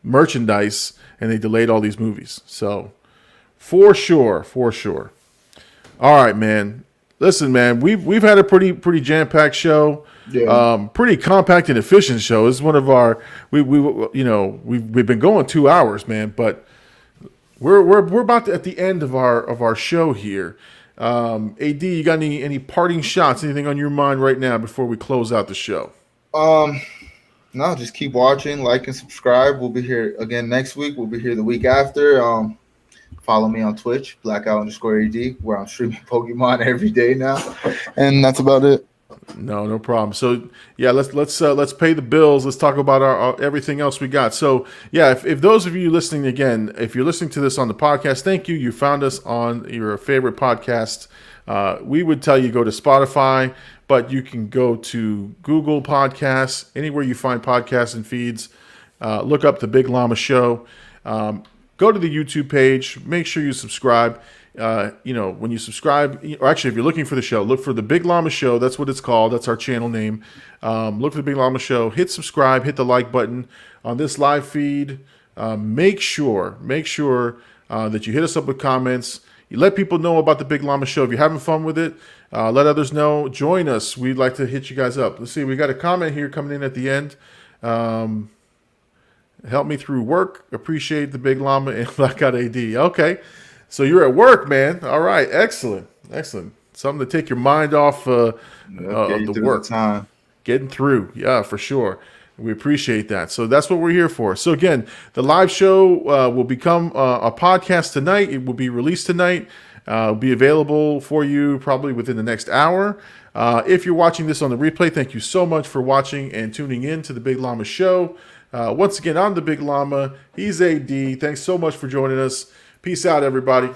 merchandise and they delayed all these movies. So For sure, for sure. All right, man. Listen, man, we've had a pretty jam-packed show. Yeah. Pretty compact and efficient show. This is one of our we've been going 2 hours, man, but we're about to, at the end of our show here. AD, you got any parting shots? Anything on your mind right now before we close out the show? No, just keep watching, like and subscribe. We'll be here again next week. We'll be here the week after. Follow me on Twitch, blackout_AD, where I'm streaming Pokemon every day now. And that's about it. No problem. So yeah, let's pay the bills. Let's talk about our everything else we got. So yeah, if those of you listening again, if you're listening to this on the podcast, thank you. You found us on your favorite podcast. We would tell you go to Spotify, but you can go to Google Podcasts, anywhere you find podcasts and feeds. Look up the Big Llama Show. Go to the YouTube page. Make sure you subscribe. When you subscribe, or actually, if you're looking for the show, look for the Big Llama Show. That's what it's called. That's our channel name. Look for the Big Llama Show. Hit subscribe. Hit the like button on this live feed. Make sure that you hit us up with comments. You let people know about the Big Llama Show. If you're having fun with it, let others know. Join us. We'd like to hit you guys up. Let's see. We got a comment here coming in at the end. Help me through work. Appreciate the Big Llama and Blackout AD. Okay. So you're at work, man. All right. Excellent. Something to take your mind off of the work. Time. Getting through. Yeah, for sure. We appreciate that. So that's what we're here for. So again, the live show will become a podcast tonight. It will be released tonight. It'll be available for you probably within the next hour. If you're watching this on the replay, thank you so much for watching and tuning in to the Big Llama Show. Once again, I'm the Big Llama. He's AD. Thanks so much for joining us. Peace out, everybody.